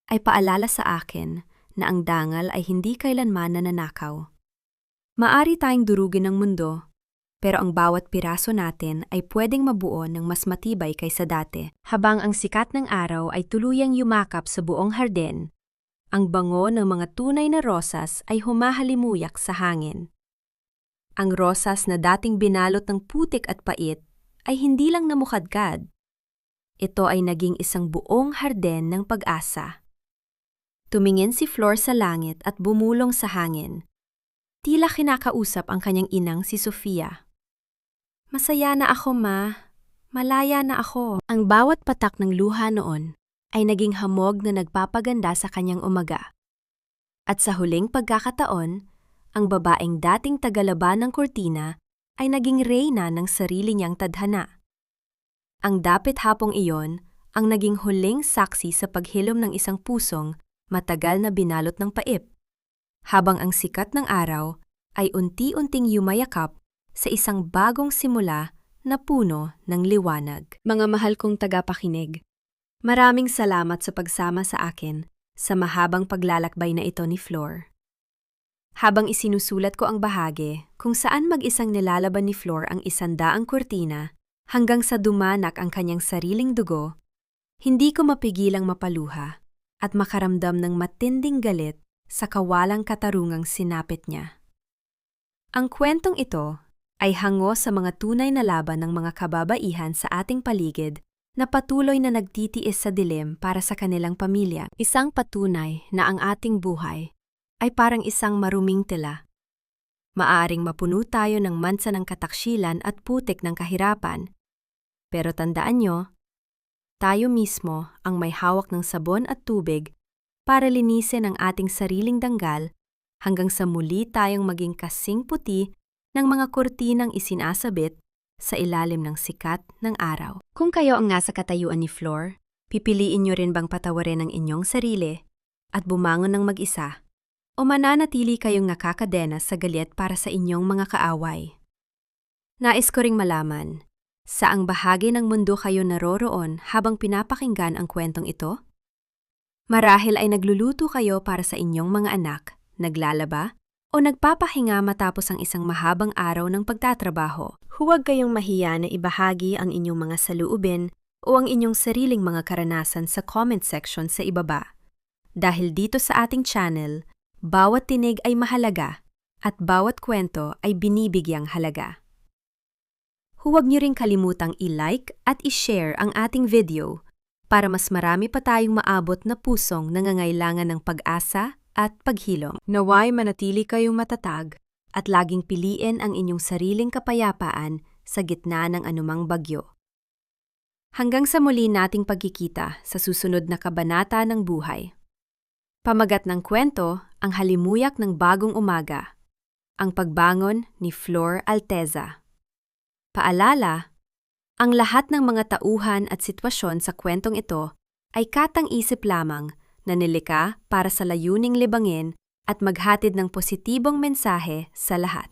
ay paalala sa akin na ang dangal ay hindi kailanman nananakaw. Maari tayong durugin ng mundo, pero ang bawat piraso natin ay pwedeng mabuo ng mas matibay kaysa dati. Habang ang sikat ng araw ay tuluyang yumakap sa buong hardin, ang bango ng mga tunay na rosas ay humahalimuyak sa hangin. Ang rosas na dating binalot ng putik at pait ay hindi lang namukadkad. Ito ay naging isang buong hardin ng pag-asa. Tumingin si Flor sa langit at bumulong sa hangin. Tila kinakausap ang kanyang inang si Sofia. Masaya na ako, Ma. Malaya na ako. Ang bawat patak ng luha noon ay naging hamog na nagpapaganda sa kanyang umaga. At sa huling pagkakataon, ang babaeng dating tagalaban ng kurtina ay naging reyna ng sarili niyang tadhana. Ang dapit hapong iyon ang naging huling saksi sa paghilom ng isang pusong matagal na binalot ng paip, habang ang sikat ng araw ay unti-unting yumayakap sa isang bagong simula na puno ng liwanag. Mga mahal kong tagapakinig, maraming salamat sa pagsama sa akin sa mahabang paglalakbay na ito ni Flor. Habang isinusulat ko ang bahagi kung saan mag-isang nilalaban ni Flor ang 100 kurtina hanggang sa dumanak ang kanyang sariling dugo, hindi ko mapigilang mapaluha at makaramdam ng matinding galit sa kawalang katarungang sinapit niya. Ang kwentong ito ay hango sa mga tunay na laban ng mga kababaihan sa ating paligid na patuloy na nagtitiis sa dilim para sa kanilang pamilya. Isang patunay na ang ating buhay ay parang isang maruming tela. Maaring mapuno tayo ng mansa ng kataksilan at putik ng kahirapan. Pero tandaan nyo, tayo mismo ang may hawak ng sabon at tubig para linisin ang ating sariling danggal hanggang sa muli tayong maging kasing puti ng mga kurtinang isinasabit sa ilalim ng sikat ng araw. Kung kayo ang nasa katayuan ni Flor, pipiliin nyo rin bang patawarin ang inyong sarili at bumangon ng mag-isa? O mananatili kayong nakakadena sa galit para sa inyong mga kaaway? Nais ko ring malaman, saang bahagi ng mundo kayo naroroon habang pinapakinggan ang kwentong ito? Marahil ay nagluluto kayo para sa inyong mga anak, naglalaba, o nagpapahinga matapos ang isang mahabang araw ng pagtatrabaho. Huwag kayong mahiya na ibahagi ang inyong mga saloobin o ang inyong sariling mga karanasan sa comment section sa ibaba. Dahil dito sa ating channel, bawat tinig ay mahalaga at bawat kwento ay binibigyang halaga. Huwag niyo ring kalimutang i-like at i-share ang ating video para mas marami pa tayong maabot na pusong nangangailangan ng pag-asa at paghilom. Naway manatili kayong matatag at laging piliin ang inyong sariling kapayapaan sa gitna ng anumang bagyo. Hanggang sa muli nating pagkikita sa susunod na kabanata ng buhay. Pamagat ng kwento, ang halimuyak ng bagong umaga. Ang pagbangon ni Flor Alteza. Paalala, ang lahat ng mga tauhan at sitwasyon sa kwentong ito ay katang-isip lamang na nilikha para sa layuning libangin at maghatid ng positibong mensahe sa lahat.